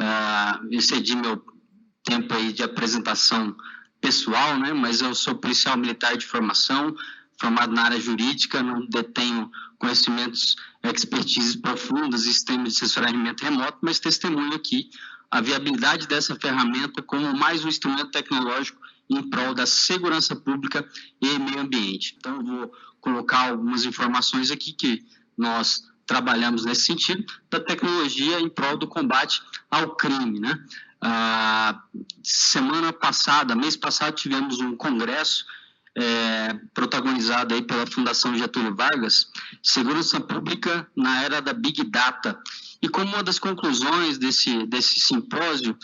excedi meu tempo aí de apresentação pessoal, né? Mas eu sou policial militar de formação, formado na área jurídica, não detenho conhecimentos, expertises profundas em sistemas de sensoriamento remoto, mas testemunho aqui a viabilidade dessa ferramenta como mais um instrumento tecnológico em prol da segurança pública e meio ambiente. Então, eu vou colocar algumas informações aqui que nós trabalhamos nesse sentido, da tecnologia em prol do combate ao crime, né? Mês passado, tivemos um congresso protagonizado aí pela Fundação Getúlio Vargas, Segurança Pública na Era da Big Data. E como uma das conclusões desse simpósio,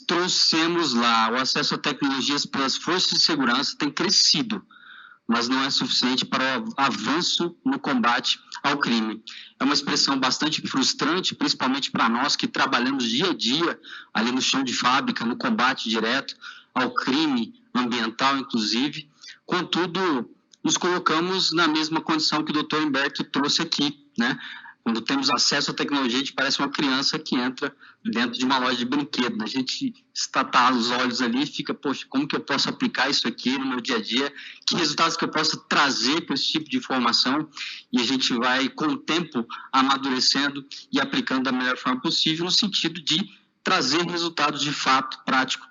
trouxemos lá o acesso a tecnologias pelas forças de segurança tem crescido mas não é suficiente para o avanço no combate ao crime. É uma expressão bastante frustrante, principalmente para nós que trabalhamos dia a dia ali no chão de fábrica, no combate direto ao crime ambiental, inclusive. Contudo, nos colocamos na mesma condição que o doutor Humberto trouxe aqui, né? Quando temos acesso à tecnologia, a gente parece uma criança que entra dentro de uma loja de brinquedo. A gente estatar os olhos ali e fica, poxa, como que eu posso aplicar isso aqui no meu dia a dia? Que resultados que eu posso trazer com esse tipo de informação? E a gente vai, com o tempo, amadurecendo e aplicando da melhor forma possível, no sentido de trazer resultados de fato prático.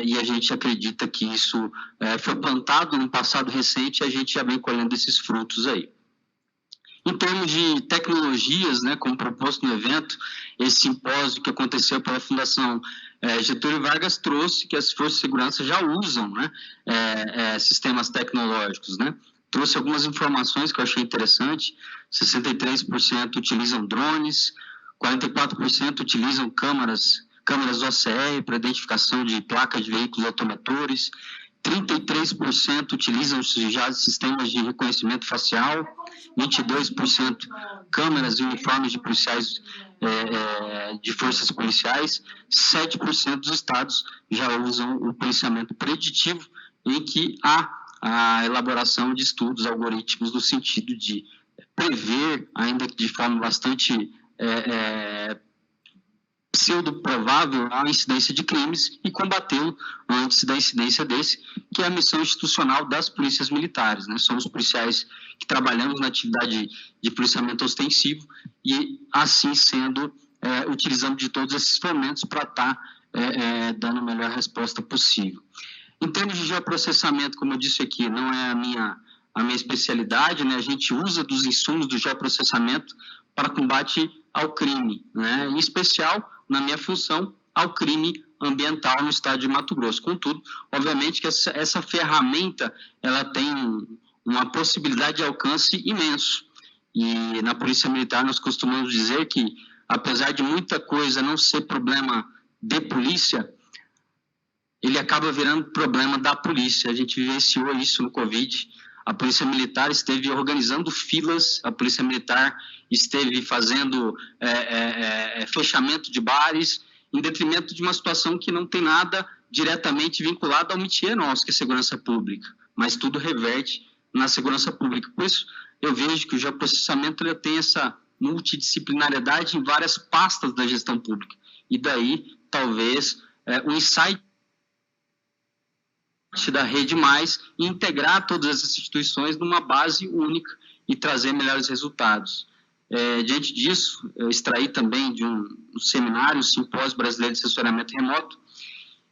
E a gente acredita que isso foi plantado no passado recente e a gente já vem colhendo esses frutos aí. Em termos de tecnologias, né, como proposto no evento, esse simpósio que aconteceu pela Fundação Getúlio Vargas trouxe que as forças de segurança já usam, né, sistemas tecnológicos, né? Trouxe algumas informações que eu achei interessante. 63% utilizam drones, 44% utilizam câmeras OCR para identificação de placas de veículos automotores, 33% utilizam já sistemas de reconhecimento facial, 22% câmeras e uniformes de policiais de forças policiais, 7% dos estados já usam o policiamento preditivo, em que há a elaboração de estudos, algoritmos, no sentido de prever, ainda que de forma bastante pseudo-provável, a incidência de crimes e combatê-lo antes da incidência desse, que é a missão institucional das polícias militares, né? Somos policiais que trabalhamos na atividade de policiamento ostensivo e, assim sendo, utilizamos de todos esses ferramentas para estar dando a melhor resposta possível. Em termos de geoprocessamento, como eu disse aqui, não é a minha especialidade, né? A gente usa dos insumos do geoprocessamento para combate ao crime, né? Em especial, na minha função, ao crime ambiental no estado de Mato Grosso. Contudo, obviamente que essa ferramenta ela tem uma possibilidade de alcance imenso. E na Polícia Militar nós costumamos dizer que, apesar de muita coisa não ser problema de polícia, ele acaba virando problema da polícia. A gente vivenciou isso no Covid. A Polícia Militar esteve organizando filas, a Polícia Militar esteve fazendo fechamento de bares, em detrimento de uma situação que não tem nada diretamente vinculado ao métier nosso, que é segurança pública, mas tudo reverte na segurança pública. Por isso, eu vejo que o geoprocessamento ele tem essa multidisciplinariedade em várias pastas da gestão pública. E daí, talvez, o insight da Rede Mais e integrar todas essas instituições numa base única e trazer melhores resultados. Diante disso, eu extraí também de um seminário, o Simpósio Brasileiro de Assessoramento Remoto,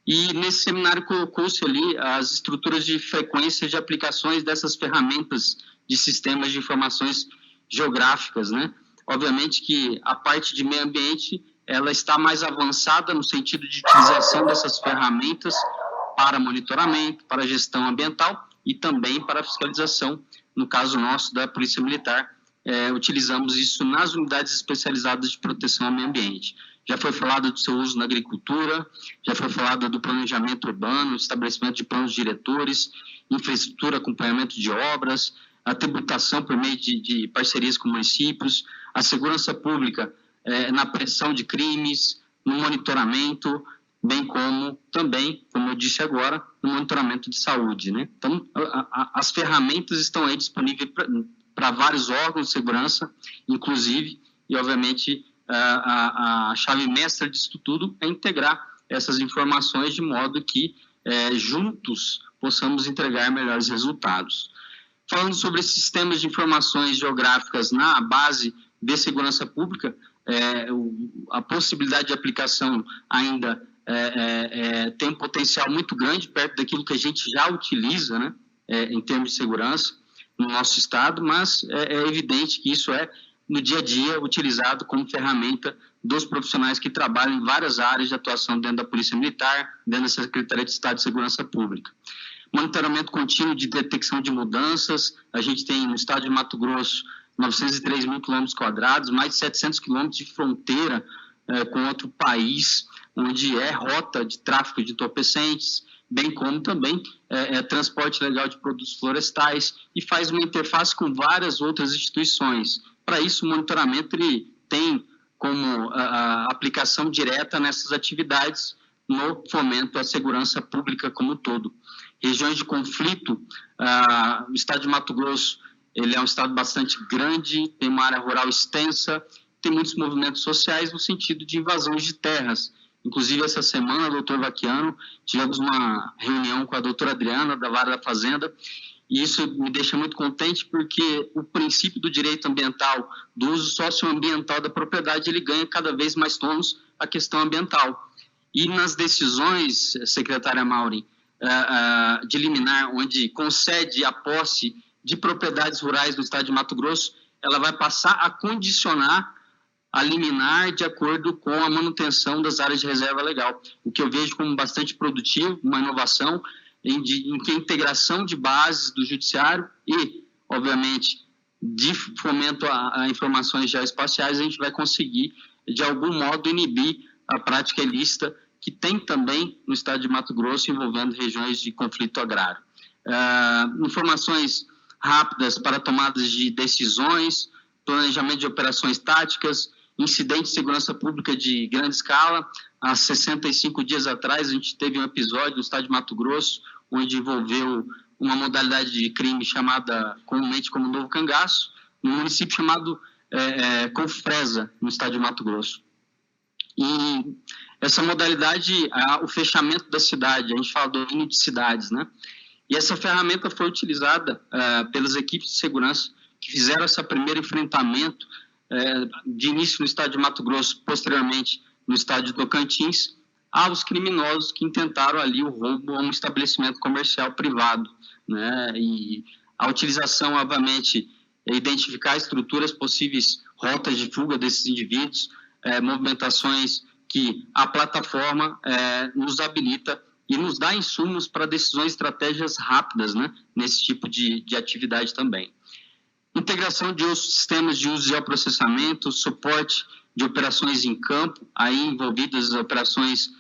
e nesse seminário colocou-se ali as estruturas de frequência de aplicações dessas ferramentas de sistemas de informações geográficas, né? Obviamente que a parte de meio ambiente, ela está mais avançada no sentido de utilização dessas ferramentas para monitoramento, para gestão ambiental e também para fiscalização, no caso nosso da Polícia Militar, utilizamos isso nas unidades especializadas de proteção ao meio ambiente. Já foi falado do seu uso na agricultura, já foi falado do planejamento urbano, estabelecimento de planos diretores, infraestrutura, acompanhamento de obras, a tributação por meio de parcerias com municípios, a segurança pública na prevenção de crimes, no monitoramento, bem como também, como eu disse agora, no monitoramento de saúde, né? Então, as ferramentas estão aí disponíveis para vários órgãos de segurança, inclusive, e obviamente a chave mestra disso tudo é integrar essas informações de modo que juntos possamos entregar melhores resultados. Falando sobre sistemas de informações geográficas na base de segurança pública, a possibilidade de aplicação ainda tem um potencial muito grande perto daquilo que a gente já utiliza, né, em termos de segurança no nosso estado, mas é evidente que isso no dia a dia, utilizado como ferramenta dos profissionais que trabalham em várias áreas de atuação dentro da Polícia Militar, dentro da Secretaria de Estado de Segurança Pública. Monitoramento contínuo de detecção de mudanças, a gente tem no estado de Mato Grosso 903 mil km², mais de 700 quilômetros de fronteira com outro país, onde é rota de tráfico de entorpecentes, bem como também transporte legal de produtos florestais, e faz uma interface com várias outras instituições. Para isso, o monitoramento ele tem como a aplicação direta nessas atividades no fomento à segurança pública como um todo. Regiões de conflito, o estado de Mato Grosso, ele é um estado bastante grande, tem uma área rural extensa, tem muitos movimentos sociais no sentido de invasões de terras. Inclusive, essa semana, doutor Vaquiano, tivemos uma reunião com a doutora Adriana, da Vara da Fazenda, e isso me deixa muito contente porque o princípio do direito ambiental, do uso socioambiental da propriedade, ele ganha cada vez mais tônus a questão ambiental. E nas decisões, secretária Maureen, de liminar, onde concede a posse de propriedades rurais do estado de Mato Grosso, ela vai passar a condicionar a liminar de acordo com a manutenção das áreas de reserva legal, o que eu vejo como bastante produtivo, uma inovação em que a integração de bases do judiciário e, obviamente, de fomento a informações geoespaciais, a gente vai conseguir, de algum modo, inibir a prática ilícita que tem também no estado de Mato Grosso envolvendo regiões de conflito agrário. Informações rápidas para tomadas de decisões, planejamento de operações táticas, incidentes de segurança pública de grande escala. Há 65 dias atrás, a gente teve um episódio no estado de Mato Grosso, onde envolveu uma modalidade de crime chamada comumente como Novo Cangaço, no município chamado Confresa, no estado de Mato Grosso. E essa modalidade, o fechamento da cidade, a gente fala do domínio de cidades, né? E essa ferramenta foi utilizada pelas equipes de segurança que fizeram esse primeiro enfrentamento de início no estado de Mato Grosso, posteriormente no estado de Tocantins, aos criminosos que intentaram ali o roubo a um estabelecimento comercial privado, né? E a utilização, obviamente, é identificar estruturas, possíveis rotas de fuga desses indivíduos, movimentações que a plataforma nos habilita e nos dá insumos para decisões, estratégias rápidas, né, nesse tipo de atividade também. Integração de outros sistemas de uso e geoprocessamento, suporte de operações em campo, aí envolvidas as operações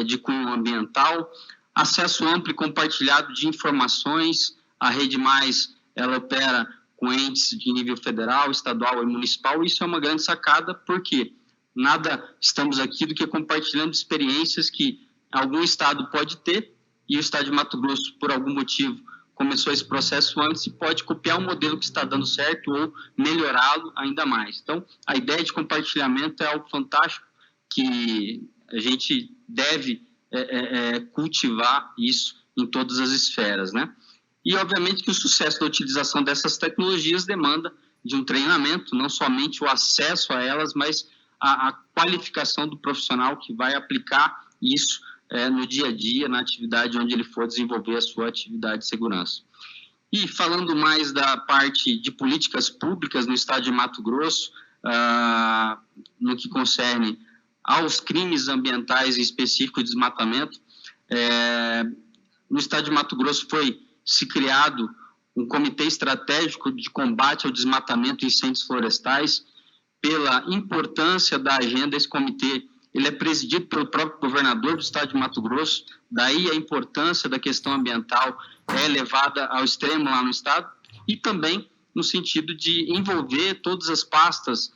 de cunho ambiental, acesso amplo e compartilhado de informações. A Rede Mais, ela opera com entes de nível federal, estadual e municipal. Isso é uma grande sacada, porque nada estamos aqui do que compartilhando experiências que algum estado pode ter, e o estado de Mato Grosso, por algum motivo, começou esse processo antes e pode copiar um modelo que está dando certo ou melhorá-lo ainda mais. Então, a ideia de compartilhamento é algo fantástico que a gente deve cultivar isso em todas as esferas, né? E, obviamente, que o sucesso da utilização dessas tecnologias demanda de um treinamento, não somente o acesso a elas, mas a qualificação do profissional que vai aplicar isso no dia a dia, na atividade onde ele for desenvolver a sua atividade de segurança. E falando mais da parte de políticas públicas no estado de Mato Grosso, no que concerne aos crimes ambientais, em específico de desmatamento, no estado de Mato Grosso foi-se criado um comitê estratégico de combate ao desmatamento e incêndios florestais. Pela importância da agenda, esse comitê ele é presidido pelo próprio governador do estado de Mato Grosso, daí a importância da questão ambiental é levada ao extremo lá no estado, e também no sentido de envolver todas as pastas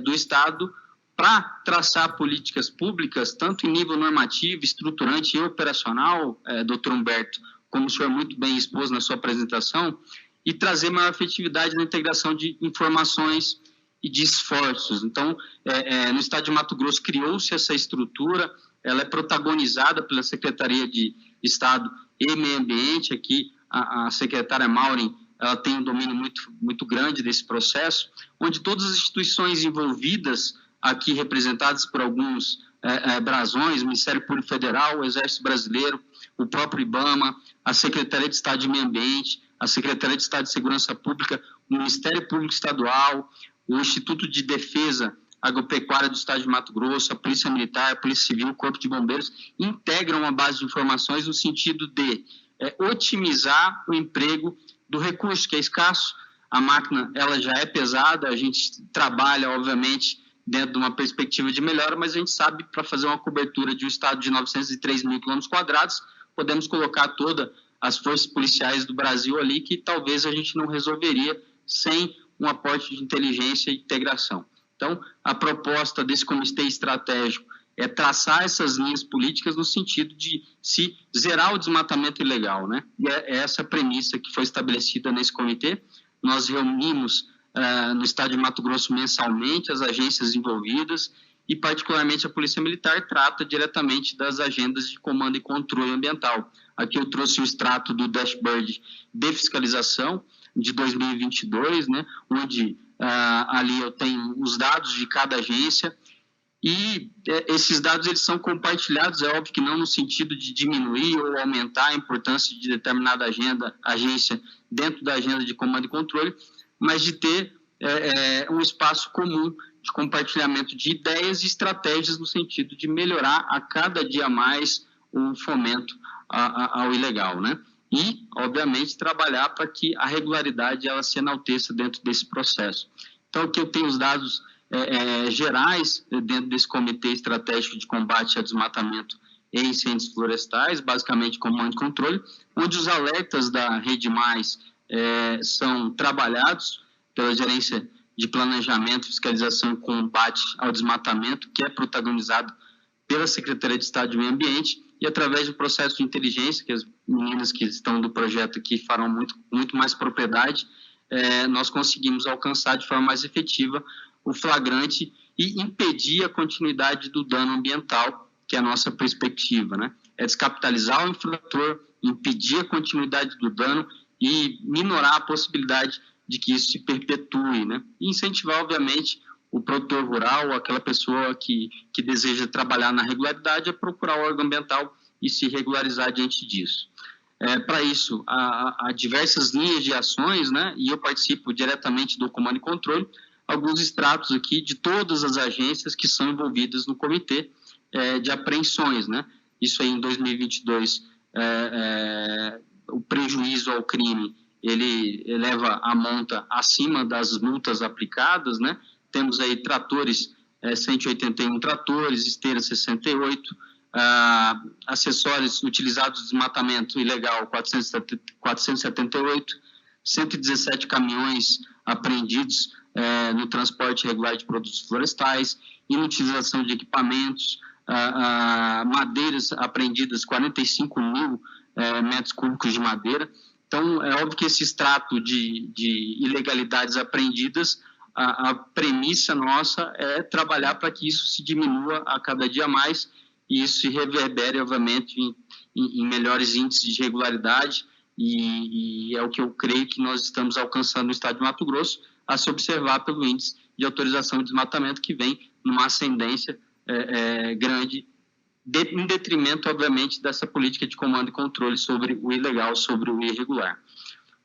do estado para traçar políticas públicas, tanto em nível normativo, estruturante e operacional, doutor Humberto, como o senhor muito bem expôs na sua apresentação, e trazer maior efetividade na integração de informações e de esforços. Então, no estado de Mato Grosso criou-se essa estrutura, ela é protagonizada pela Secretaria de Estado e Meio Ambiente. Aqui a secretária Maureen, ela tem um domínio muito, muito grande desse processo, onde todas as instituições envolvidas, aqui representadas por alguns brasões, o Ministério Público Federal, o Exército Brasileiro, o próprio IBAMA, a Secretaria de Estado de Meio Ambiente, a Secretaria de Estado de Segurança Pública, o Ministério Público Estadual, o Instituto de Defesa Agropecuária do Estado de Mato Grosso, a Polícia Militar, a Polícia Civil, o Corpo de Bombeiros, integram uma base de informações no sentido de otimizar o emprego do recurso, que é escasso. A máquina ela já é pesada, a gente trabalha, obviamente, dentro de uma perspectiva de melhora, mas a gente sabe, para fazer uma cobertura de um estado de 903 mil quilômetros quadrados, podemos colocar todas as forças policiais do Brasil ali, que talvez a gente não resolveria sem um aporte de inteligência e integração. Então, a proposta desse comitê estratégico é traçar essas linhas políticas no sentido de se zerar o desmatamento ilegal, né? E é essa a premissa que foi estabelecida nesse comitê. Nós reunimos no estado de Mato Grosso mensalmente as agências envolvidas e, particularmente, a Polícia Militar trata diretamente das agendas de comando e controle ambiental. Aqui eu trouxe o extrato do dashboard de fiscalização de 2022, né? Onde ali eu tenho os dados de cada agência. E esses dados eles são compartilhados, é óbvio que não no sentido de diminuir ou aumentar a importância de determinada agência dentro da agenda de comando e controle, mas de ter um espaço comum de compartilhamento de ideias e estratégias no sentido de melhorar a cada dia mais o fomento ao ilegal, né? E, obviamente, trabalhar para que a regularidade ela se enalteça dentro desse processo. Então, aqui eu tenho os dados gerais dentro desse Comitê Estratégico de Combate ao Desmatamento e Incêndios Florestais, basicamente comando e controle, onde os alertas da Rede Mais são trabalhados pela Gerência de Planejamento, Fiscalização e Combate ao Desmatamento, que é protagonizado pela Secretaria de Estado de Meio Ambiente, e através do processo de inteligência, que as meninas que estão do projeto aqui farão muito mais propriedade, nós conseguimos alcançar de forma mais efetiva o flagrante e impedir a continuidade do dano ambiental, que é a nossa perspectiva, né? É descapitalizar o infrator, impedir a continuidade do dano e minorar a possibilidade de que isso se perpetue, né? E incentivar, obviamente, o produtor rural, aquela pessoa que deseja trabalhar na regularidade, a procurar o órgão ambiental e se regularizar diante disso. Para isso, há diversas linhas de ações, né? E eu participo diretamente do comando e controle, alguns extratos aqui de todas as agências que são envolvidas no comitê de apreensões, né? Isso aí em 2022, o prejuízo ao crime, ele eleva a monta acima das multas aplicadas, né? Temos aí tratores, 181 tratores, esteiras 68, acessórios utilizados de desmatamento ilegal 478, 117 caminhões apreendidos no transporte regular de produtos florestais, inutilização de equipamentos, madeiras apreendidas, 45 mil metros cúbicos de madeira. Então, é óbvio que esse extrato de ilegalidades apreendidas, a premissa nossa é trabalhar para que isso se diminua a cada dia mais e isso se reverbere, obviamente, em melhores índices de regularidade e é o que eu creio que nós estamos alcançando no estado de Mato Grosso, a se observar pelo índice de autorização de desmatamento que vem numa ascendência grande, em detrimento, obviamente, dessa política de comando e controle sobre o ilegal, sobre o irregular.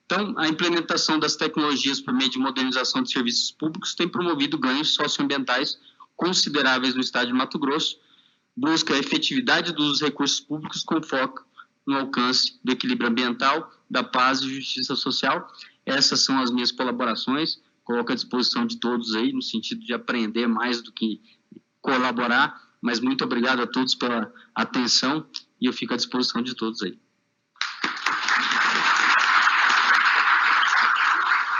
Então, a implementação das tecnologias por meio de modernização de serviços públicos tem promovido ganhos socioambientais consideráveis no estado de Mato Grosso, busca a efetividade dos recursos públicos com foco no alcance do equilíbrio ambiental, da paz e justiça social. Essas são as minhas colaborações, coloco à disposição de todos aí, no sentido de aprender mais do que colaborar, mas muito obrigado a todos pela atenção e eu fico à disposição de todos aí.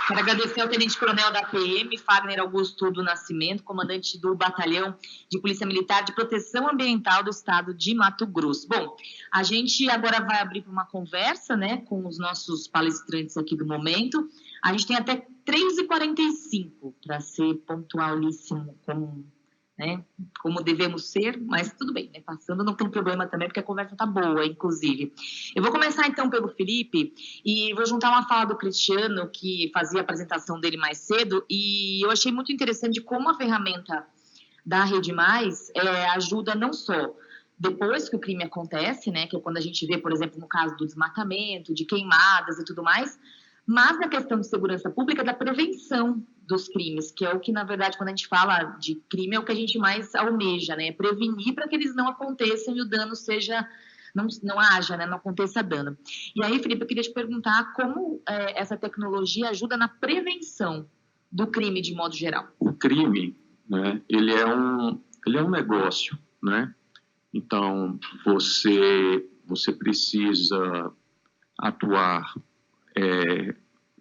Quero agradecer ao tenente-coronel da PM, Fagner Augusto do Nascimento, comandante do Batalhão de Polícia Militar de Proteção Ambiental do Estado de Mato Grosso. Bom, a gente agora vai abrir para uma conversa, né, com os nossos palestrantes aqui do momento. A gente tem até 3h45 para ser pontualíssimo como devemos ser, mas tudo bem, né? Passando não tem problema também, porque a conversa está boa, inclusive. Eu vou começar então pelo Felipe e vou juntar uma fala do Cristiano, que fazia a apresentação dele mais cedo, e eu achei muito interessante como a ferramenta da Rede Mais ajuda não só depois que o crime acontece, né? Que é quando a gente vê, por exemplo, no caso do desmatamento, de queimadas e tudo mais, mas na questão de segurança pública, da prevenção dos crimes, que é o que, na verdade, quando a gente fala de crime, é o que a gente mais almeja, né? Prevenir para que eles não aconteçam e o dano seja, não haja, né? Não aconteça dano. E aí, Felipe, eu queria te perguntar como essa tecnologia ajuda na prevenção do crime de modo geral. O crime, né, ele é um negócio, né? Então, você você precisa atuar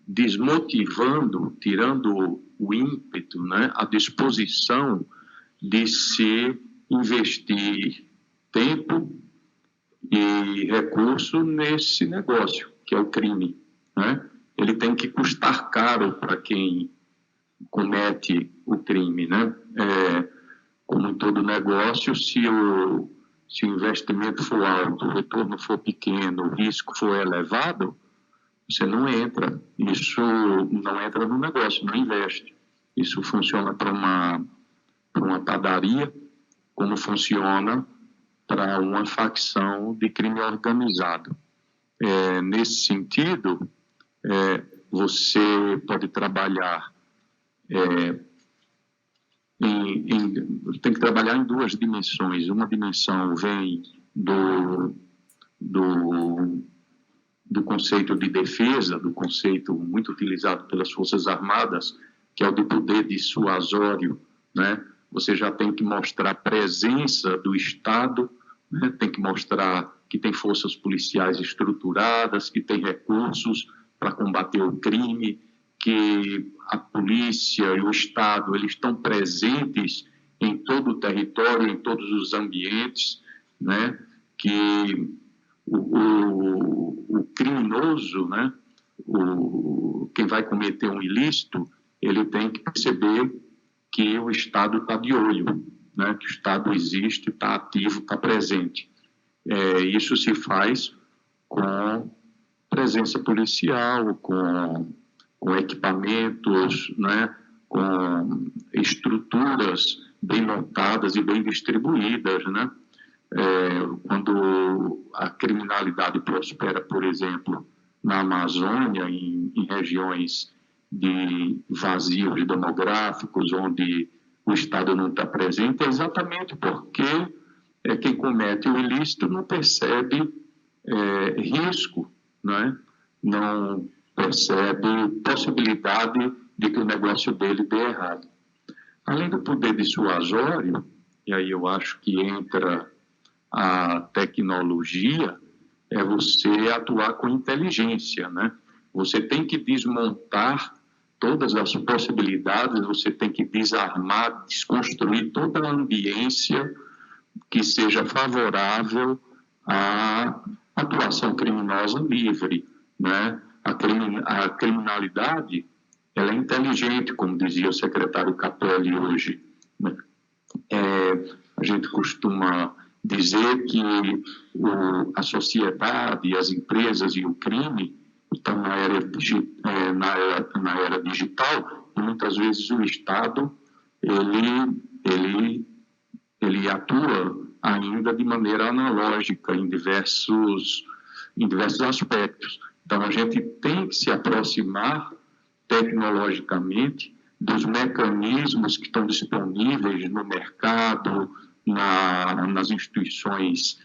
desmotivando, tirando o ímpeto, né, a disposição de se investir tempo e recurso nesse negócio, que é o crime, né? Ele tem que custar caro para quem comete o crime, né? Como em todo negócio, se o investimento for alto, o retorno for pequeno, o risco for elevado, você não entra. Isso não entra no negócio, não investe. Isso funciona para uma padaria, como funciona para uma facção de crime organizado. Nesse sentido, você pode trabalhar tem que trabalhar em duas dimensões. Uma dimensão vem do conceito de defesa, do conceito muito utilizado pelas Forças Armadas, que é o de poder dissuasório, né? Você já tem que mostrar a presença do Estado, né? Tem que mostrar que tem forças policiais estruturadas, que tem recursos para combater o crime, que a polícia e o Estado eles estão presentes em todo o território, em todos os ambientes, né? Que o criminoso, né? Quem vai cometer um ilícito, ele tem que perceber que o Estado está de olho, né? Que o Estado existe, está ativo, está presente. Isso se faz com presença policial, com equipamentos, né? Com estruturas bem montadas e bem distribuídas, né? Quando a criminalidade prospera, por exemplo, na Amazônia, em regiões de vazios demográficos, onde o Estado não está presente, é exatamente porque quem comete o ilícito não percebe risco, né? Não percebe possibilidade de que o negócio dele dê errado. Além do poder dissuasório, e aí eu acho que entra a tecnologia, é você atuar com inteligência, né? Você tem que desmontar todas as possibilidades, você tem que desarmar, desconstruir toda a ambiência que seja favorável à atuação criminosa livre, né? A criminalidade, ela é inteligente, como dizia o secretário Capelli hoje, né? A gente costuma dizer que a sociedade, as empresas e o crime estão na era digital, e muitas vezes o Estado ele atua ainda de maneira analógica em diversos aspectos. Então, a gente tem que se aproximar tecnologicamente dos mecanismos que estão disponíveis no mercado, nas instituições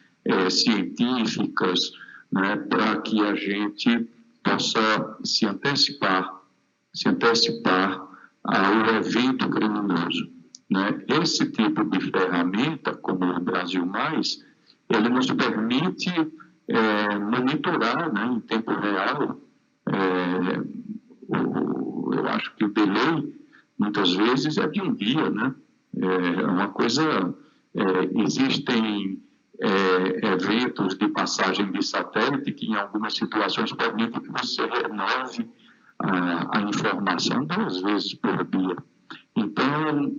científicas, né, para que a gente possa se antecipar ao evento criminoso, né? Esse tipo de ferramenta, como o Brasil Mais, ele nos permite monitorar, né, em tempo real. Eu acho que o delay, muitas vezes, é de um dia, né? Uma coisa... existem eventos de passagem de satélite que, em algumas situações, permitem que você renove a informação 2 vezes por dia. Então,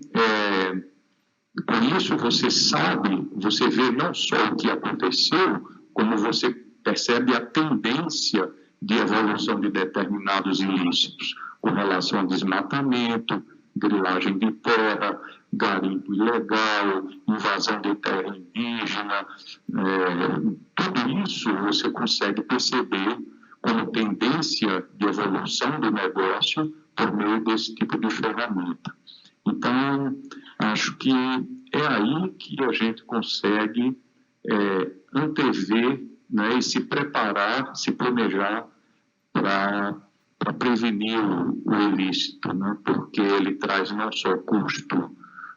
com isso, você vê não só o que aconteceu, como você percebe a tendência de evolução de determinados ilícitos com relação ao desmatamento, grilagem de terra, garimpo ilegal, invasão de terra indígena. Tudo isso você consegue perceber como tendência de evolução do negócio por meio desse tipo de ferramenta. Então, acho que é aí que a gente consegue antever, né, e se preparar, se planejar para prevenir o ilícito, né, porque ele traz não só custo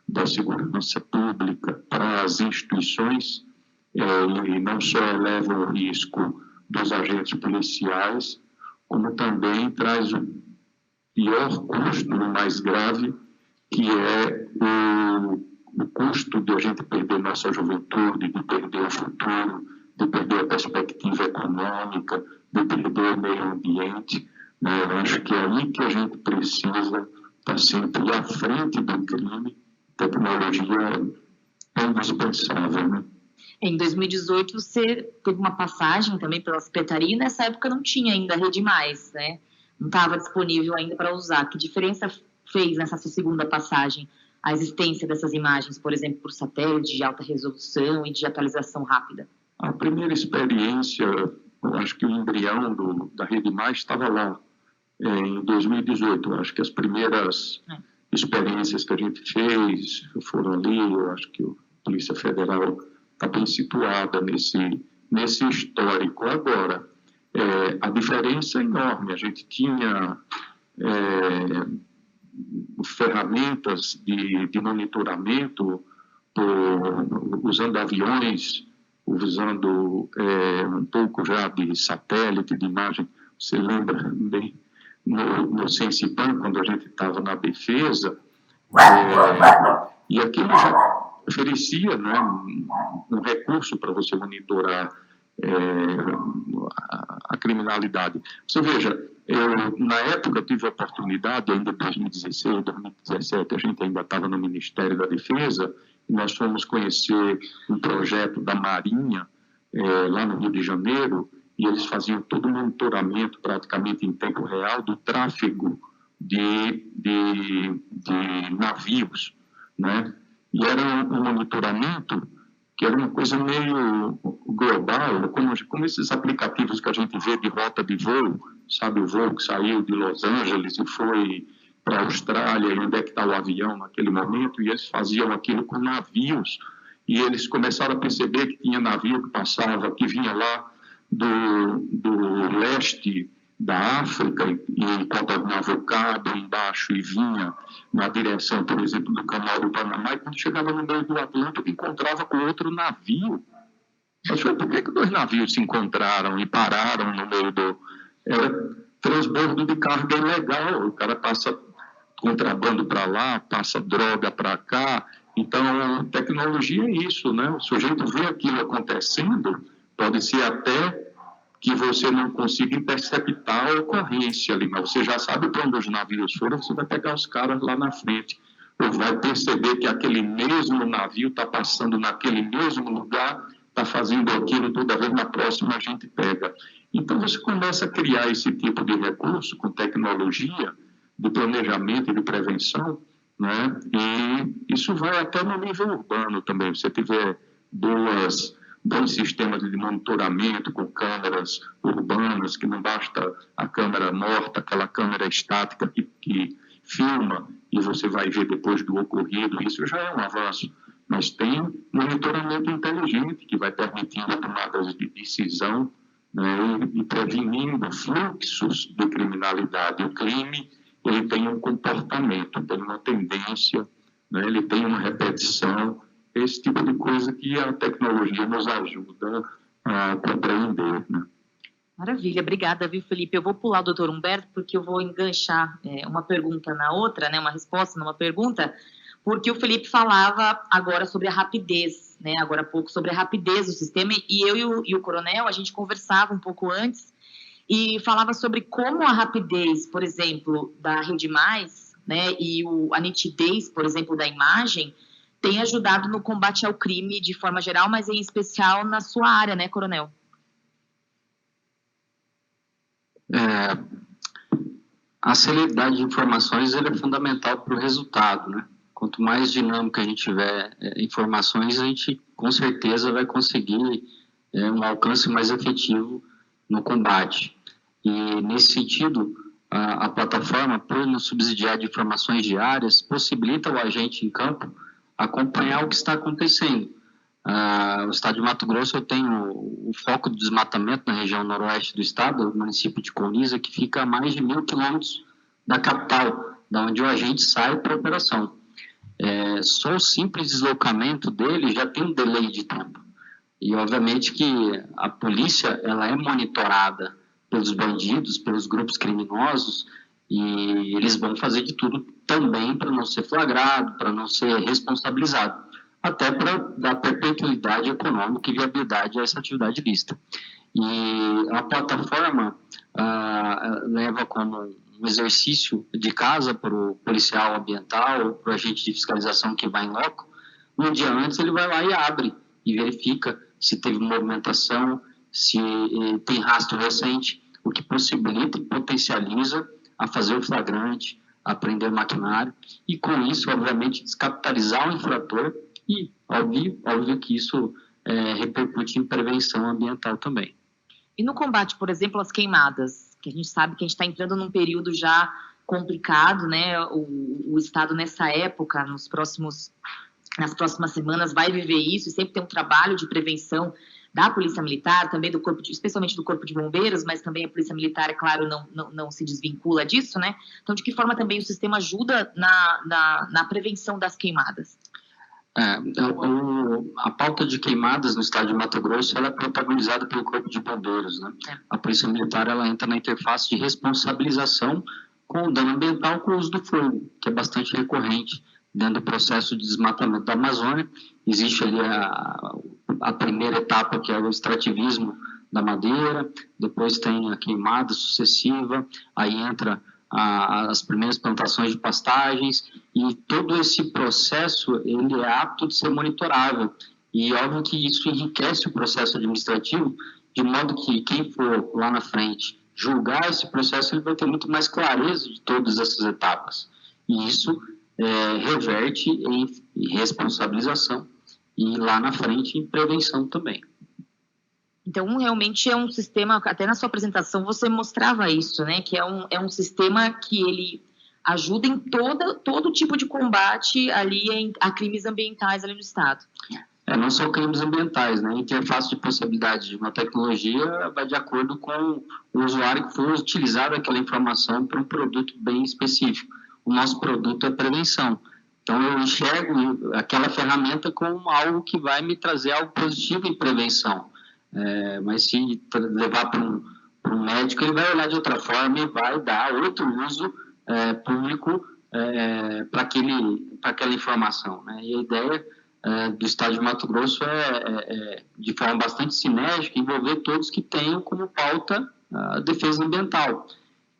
da segurança pública para as instituições, e não só eleva o risco dos agentes policiais, como também traz o pior custo, o mais grave, que é o custo de a gente perder nossa juventude, de perder o futuro, de perder a perspectiva econômica, de perder o meio ambiente. Né? Eu acho que é aí que a gente precisa estar sempre à frente do crime. Tecnologia é indispensável, né? Em 2018, você teve uma passagem também pela Secretaria, e nessa época não tinha ainda Rede Mais, né? Não estava disponível ainda para usar. Que diferença fez nessa sua segunda passagem a existência dessas imagens, por exemplo, por satélite de alta resolução e de atualização rápida? A primeira experiência, eu acho que o embrião da Rede Mais estava lá em 2018. Eu acho que as primeiras experiências que a gente fez foram ali. Eu acho que a Polícia Federal está bem situada nesse histórico. Agora, a diferença é enorme. A gente tinha ferramentas de monitoramento usando aviões, usando um pouco já de satélite, de imagem. Você lembra bem, no Sensipan, quando a gente estava na defesa, e aquilo já oferecia, né, um recurso para você monitorar a criminalidade. Você veja, eu, na época, tive a oportunidade, ainda em 2016, 2017, a gente ainda estava no Ministério da Defesa, e nós fomos conhecer um projeto da Marinha, lá no Rio de Janeiro, e eles faziam todo o monitoramento, praticamente em tempo real, do tráfego de navios, né? E era um monitoramento que era uma coisa meio global, como esses aplicativos que a gente vê de rota de voo, sabe, o voo que saiu de Los Angeles e foi para a Austrália, e onde é que está o avião naquele momento, e eles faziam aquilo com navios, e eles começaram a perceber que tinha navio que passava, que vinha lá do leste da África, e contaminava o cabo embaixo e vinha na direção, por exemplo, do canal do Panamá, e quando chegava no meio do Atlântico, encontrava com outro navio. Mas por que dois navios se encontraram e pararam no meio do... transbordo de carga ilegal, o cara passa contrabando para lá, passa droga para cá. Então, tecnologia é isso, né? O sujeito vê aquilo acontecendo, pode ser até que você não consiga interceptar a ocorrência ali, mas você já sabe para onde os navios foram, você vai pegar os caras lá na frente, ou vai perceber que aquele mesmo navio está passando naquele mesmo lugar, está fazendo aquilo, toda vez na próxima a gente pega. Então você começa a criar esse tipo de recurso com tecnologia de planejamento e de prevenção, né? E isso vai até no nível urbano também. Você tiver bons sistemas de monitoramento com câmeras urbanas, que não basta a câmera morta, aquela câmera estática que filma e você vai ver depois do ocorrido, isso já é um avanço. Mas tem monitoramento inteligente que vai permitindo tomadas de decisão, né, e prevenindo fluxos de criminalidade. O crime, ele tem um comportamento, tem uma tendência, né, ele tem uma repetição, esse tipo de coisa que a tecnologia nos ajuda a compreender, né? Maravilha, obrigada, viu, Felipe? Eu vou pular o doutor Humberto, porque eu vou enganchar uma pergunta na outra, né, uma resposta numa pergunta, porque o Felipe falava agora sobre a rapidez, né, agora há pouco, sobre a rapidez do sistema, e eu e o coronel, a gente conversava um pouco antes, e falava sobre como a rapidez, por exemplo, da Rede Mais, né, e a nitidez, por exemplo, da imagem, tem ajudado no combate ao crime de forma geral, mas em especial na sua área, né, coronel? A celeridade de informações é fundamental para o resultado, né? Quanto mais dinâmica a gente tiver informações, a gente com certeza vai conseguir um alcance mais efetivo no combate. E nesse sentido, a plataforma, por nos subsidiar de informações diárias, possibilita o agente em campo acompanhar o que está acontecendo. O estado de Mato Grosso, eu tenho o foco do desmatamento na região noroeste do estado, o município de Colniza, que fica a mais de 1.000 quilômetros da capital, da onde o agente sai para a operação. Só o simples deslocamento dele já tem um delay de tempo. E, obviamente, que a polícia ela é monitorada pelos bandidos, pelos grupos criminosos, e eles vão fazer de tudo também para não ser flagrado, para não ser responsabilizado, até para dar perpetuidade econômica e viabilidade a essa atividade ilícita. E a plataforma leva como um exercício de casa para o policial ambiental, para o agente de fiscalização que vai em loco. Um dia antes ele vai lá e abre e verifica se teve movimentação, se tem rastro recente, o que possibilita e potencializa a fazer o flagrante, a prender o maquinário e, com isso, obviamente, descapitalizar o infrator e, óbvio que isso repercute em prevenção ambiental também. E no combate, por exemplo, às queimadas, que a gente sabe que a gente está entrando num período já complicado, né? O Estado, nessa época, nas próximas semanas, vai viver isso, e sempre tem um trabalho de prevenção da Polícia Militar, também especialmente do Corpo de Bombeiros, mas também a Polícia Militar, é claro, não se desvincula disso, né? Então, de que forma também o sistema ajuda na prevenção das queimadas? A pauta de queimadas no estado de Mato Grosso ela é protagonizada pelo Corpo de Bombeiros, né? A Polícia Militar ela entra na interface de responsabilização com o dano ambiental com o uso do fogo, que é bastante recorrente dentro do processo de desmatamento da Amazônia. Existe ali a primeira etapa, que é o extrativismo da madeira, depois tem a queimada sucessiva, aí entra as primeiras plantações de pastagens, e todo esse processo ele é apto de ser monitorável, e óbvio que isso enriquece o processo administrativo, de modo que quem for lá na frente julgar esse processo, ele vai ter muito mais clareza de todas essas etapas, e isso reverte em responsabilização e lá na frente em prevenção também. Então, realmente é um sistema, até na sua apresentação você mostrava isso, né? Que é um sistema que ele ajuda em todo tipo de combate ali a crimes ambientais ali no Estado. Não só crimes ambientais, né? A interface de possibilidade de uma tecnologia vai de acordo com o usuário que for utilizar aquela informação para um produto bem específico. O nosso produto é prevenção. Então, eu enxergo aquela ferramenta como algo que vai me trazer algo positivo em prevenção. Mas se levar para um médico, ele vai olhar de outra forma e vai dar outro uso público para aquela informação, né? E a ideia do Estado de Mato Grosso de forma bastante sinérgica, envolver todos que tenham como pauta a defesa ambiental.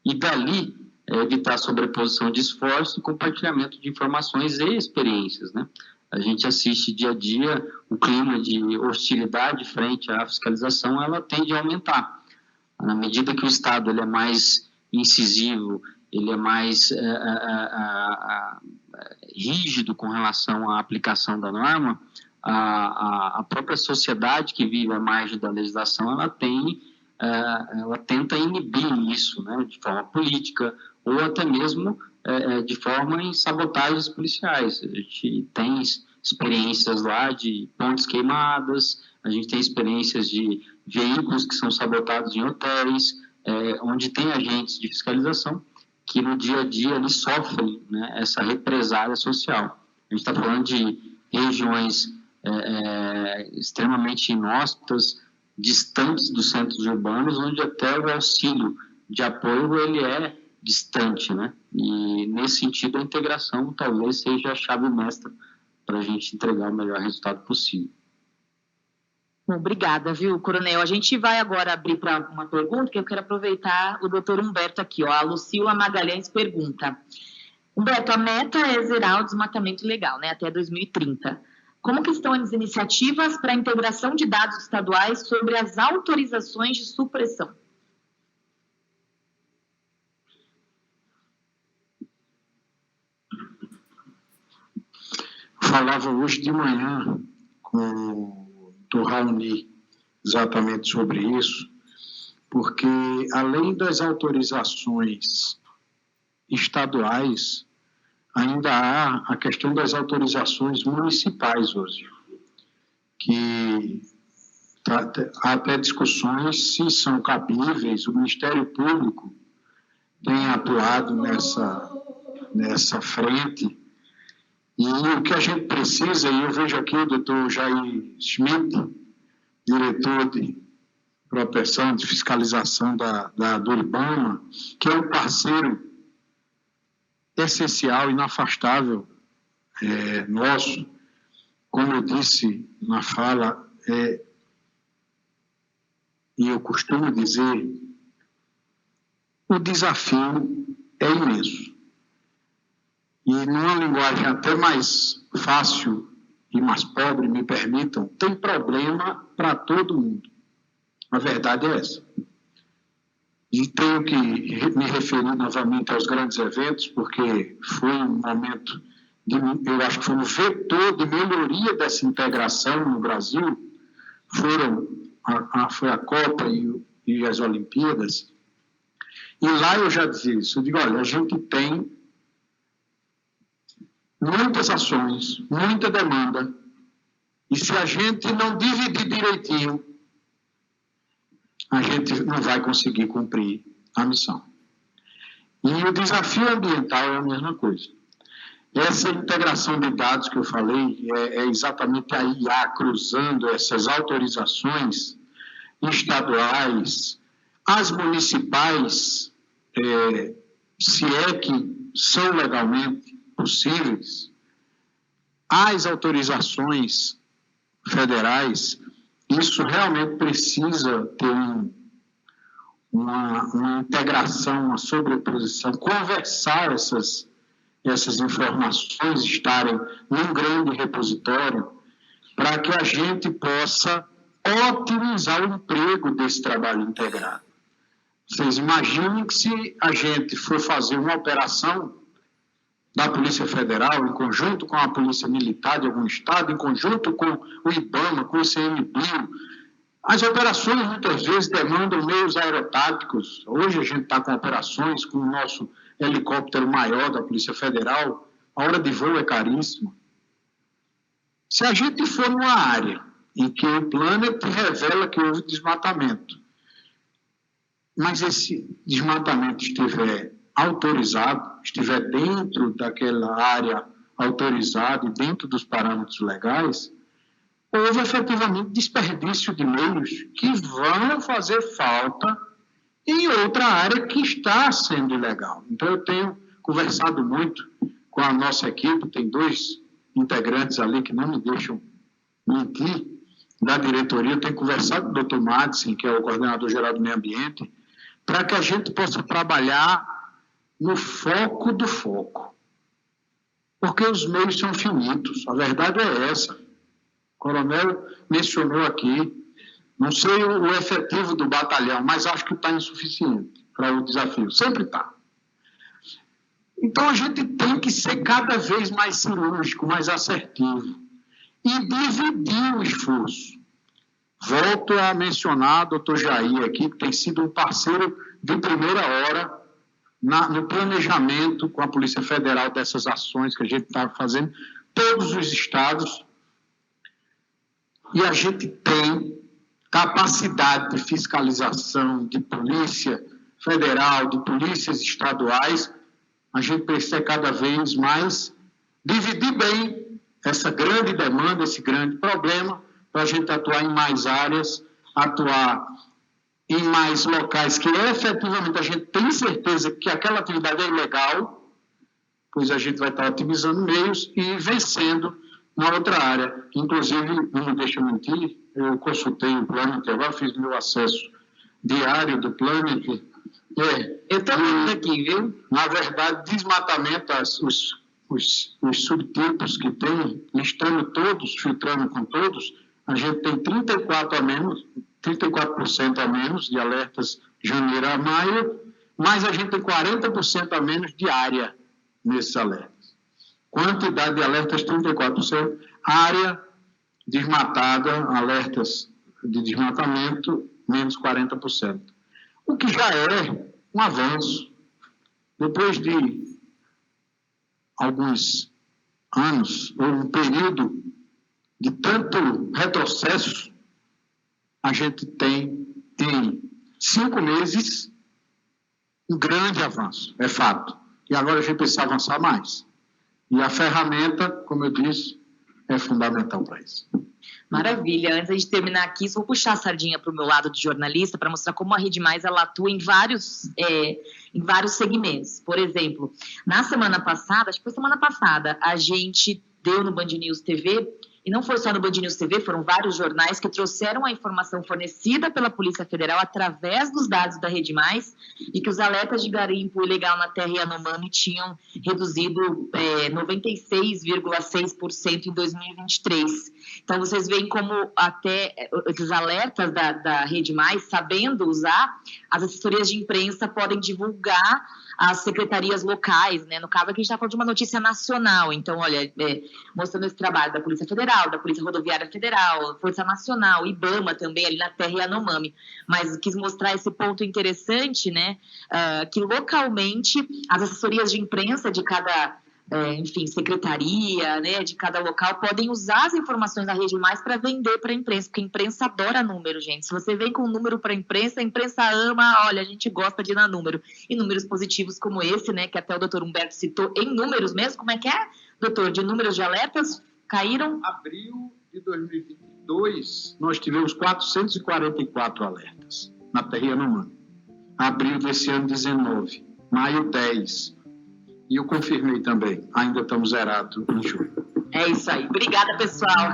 E dali, evitar sobreposição de esforços e compartilhamento de informações e experiências, né? A gente assiste dia a dia o clima de hostilidade frente à fiscalização, ela tende a aumentar. Na medida que o Estado ele é mais incisivo, ele é mais rígido com relação à aplicação da norma, a própria sociedade que vive à margem da legislação, ela tenta inibir isso, né, de forma política, ou até mesmo de forma em sabotagens policiais. A gente tem experiências lá de pontes queimadas, a gente tem experiências de veículos que são sabotados em hotéis, onde tem agentes de fiscalização que no dia a dia eles sofrem, né, essa represália social. A gente está falando de regiões extremamente inóspitas, distantes dos centros urbanos, onde até o auxílio de apoio ele é distante, né? E nesse sentido a integração talvez seja a chave mestra para a gente entregar o melhor resultado possível. Bom, obrigada, viu, Coronel? A gente vai agora abrir para uma pergunta que eu quero aproveitar o doutor Humberto aqui, ó. A Lucila Magalhães pergunta: Humberto, a meta é zerar o desmatamento ilegal, né, até 2030. Como que estão as iniciativas para a integração de dados estaduais sobre as autorizações de supressão? Falava hoje de manhã com o Dr. Raoni exatamente sobre isso, porque além das autorizações estaduais, ainda há a questão das autorizações municipais hoje, que há até discussões se são cabíveis. O Ministério Público tem atuado nessa frente, e o que a gente precisa, e eu vejo aqui o doutor Jair Schmidt, diretor de proteção, de fiscalização do IBAMA, que é um parceiro essencial, inafastável nosso. Como eu disse na fala, e eu costumo dizer, o desafio é imenso. E numa linguagem até mais fácil e mais pobre, me permitam, tem problema para todo mundo. A verdade é essa. E tenho que me referir novamente aos grandes eventos, porque foi um momento, eu acho que foi um vetor de melhoria dessa integração no Brasil, foi a Copa e as Olimpíadas. E lá eu já dizia isso, eu digo, olha, a gente tem muitas ações, muita demanda, e se a gente não dividir direitinho, a gente não vai conseguir cumprir a missão. E o desafio ambiental é a mesma coisa. Essa integração de dados que eu falei é exatamente a IA cruzando essas autorizações estaduais, as municipais, se é que são legalmente possíveis, as autorizações federais. Isso realmente precisa ter uma integração, uma sobreposição, conversar essas informações, estarem num grande repositório, para que a gente possa otimizar o emprego desse trabalho integrado. Vocês imaginem que se a gente for fazer uma operação da Polícia Federal, em conjunto com a Polícia Militar de algum estado, em conjunto com o IBAMA, com o ICMBio, as operações muitas vezes demandam meios aerotáticos. Hoje a gente está com operações com o nosso helicóptero maior da Polícia Federal, a hora de voo é caríssima. Se a gente for numa área em que o Planet revela que houve desmatamento, mas esse desmatamento estiver autorizado, estiver dentro daquela área autorizada e dentro dos parâmetros legais, houve efetivamente desperdício de meios que vão fazer falta em outra área que está sendo ilegal. Então, eu tenho conversado muito com a nossa equipe, tem 2 integrantes ali que não me deixam mentir, da diretoria. Eu tenho conversado com o Dr. Madsen, que é o coordenador geral do meio ambiente, para que a gente possa trabalhar no foco do foco. Porque os meios são finitos, a verdade é essa. O coronel mencionou aqui, não sei o efetivo do batalhão, mas acho que está insuficiente para o desafio, sempre está. Então a gente tem que ser cada vez mais cirúrgico, mais assertivo e dividir o esforço. Volto a mencionar o Dr. Jair aqui, que tem sido um parceiro de primeira hora no planejamento com a Polícia Federal dessas ações que a gente está fazendo, todos os estados, e a gente tem capacidade de fiscalização de Polícia Federal, de polícias estaduais. A gente precisa cada vez mais dividir bem essa grande demanda, esse grande problema, para a gente atuar em mais áreas, atuar em mais locais que efetivamente a gente tem certeza que aquela atividade é ilegal, pois a gente vai estar otimizando meios e vencendo na outra área. Inclusive, não me deixa mentir, eu consultei o Planet, agora fiz meu acesso diário do Planet. Eu estou vendo aqui, viu? Na verdade, desmatamento, os subtipos que tem, listando todos, filtrando com todos, a gente tem 34% a menos de alertas de janeiro a maio, mas a gente tem 40% a menos de área nesses alertas. Quantidade de alertas, 34%. Área desmatada, alertas de desmatamento, menos 40%. O que já é um avanço. Depois de alguns anos, ou um período de tanto retrocesso, a gente tem, em 5 meses, um grande avanço, é fato. E agora a gente precisa avançar mais. E a ferramenta, como eu disse, é fundamental para isso. Maravilha. Antes de terminar aqui, só vou puxar a sardinha para o meu lado de jornalista para mostrar como a Rede Mais ela atua em vários segmentos. Por exemplo, na semana passada, acho que foi semana passada, a gente deu no Band News TV, e não foi só no Band News TV, foram vários jornais que trouxeram a informação fornecida pela Polícia Federal através dos dados da Rede Mais, e que os alertas de garimpo ilegal na terra Yanomami tinham reduzido 96,6% em 2023. Então, vocês veem como até esses alertas da Rede Mais, sabendo usar, as assessorias de imprensa podem divulgar as secretarias locais, né? No caso aqui a gente está falando de uma notícia nacional, então, olha, mostrando esse trabalho da Polícia Federal, da Polícia Rodoviária Federal, Força Nacional, IBAMA também, ali na terra Yanomami, mas quis mostrar esse ponto interessante, né? Que localmente as assessorias de imprensa de cada secretaria, né, de cada local, podem usar as informações da Rede Mais para vender para a imprensa, porque a imprensa adora número, gente. Se você vem com um número para a imprensa ama, olha, a gente gosta de dar número. E números positivos como esse, né, que até o doutor Humberto citou, em números mesmo, como é que é, doutor? De números de alertas caíram? Abril de 2022, nós tivemos 444 alertas na terra Yanomami. Abril desse ano, 19. Maio, 10. E eu confirmei também, ainda estamos zerados em julho. É isso aí. Obrigada, pessoal.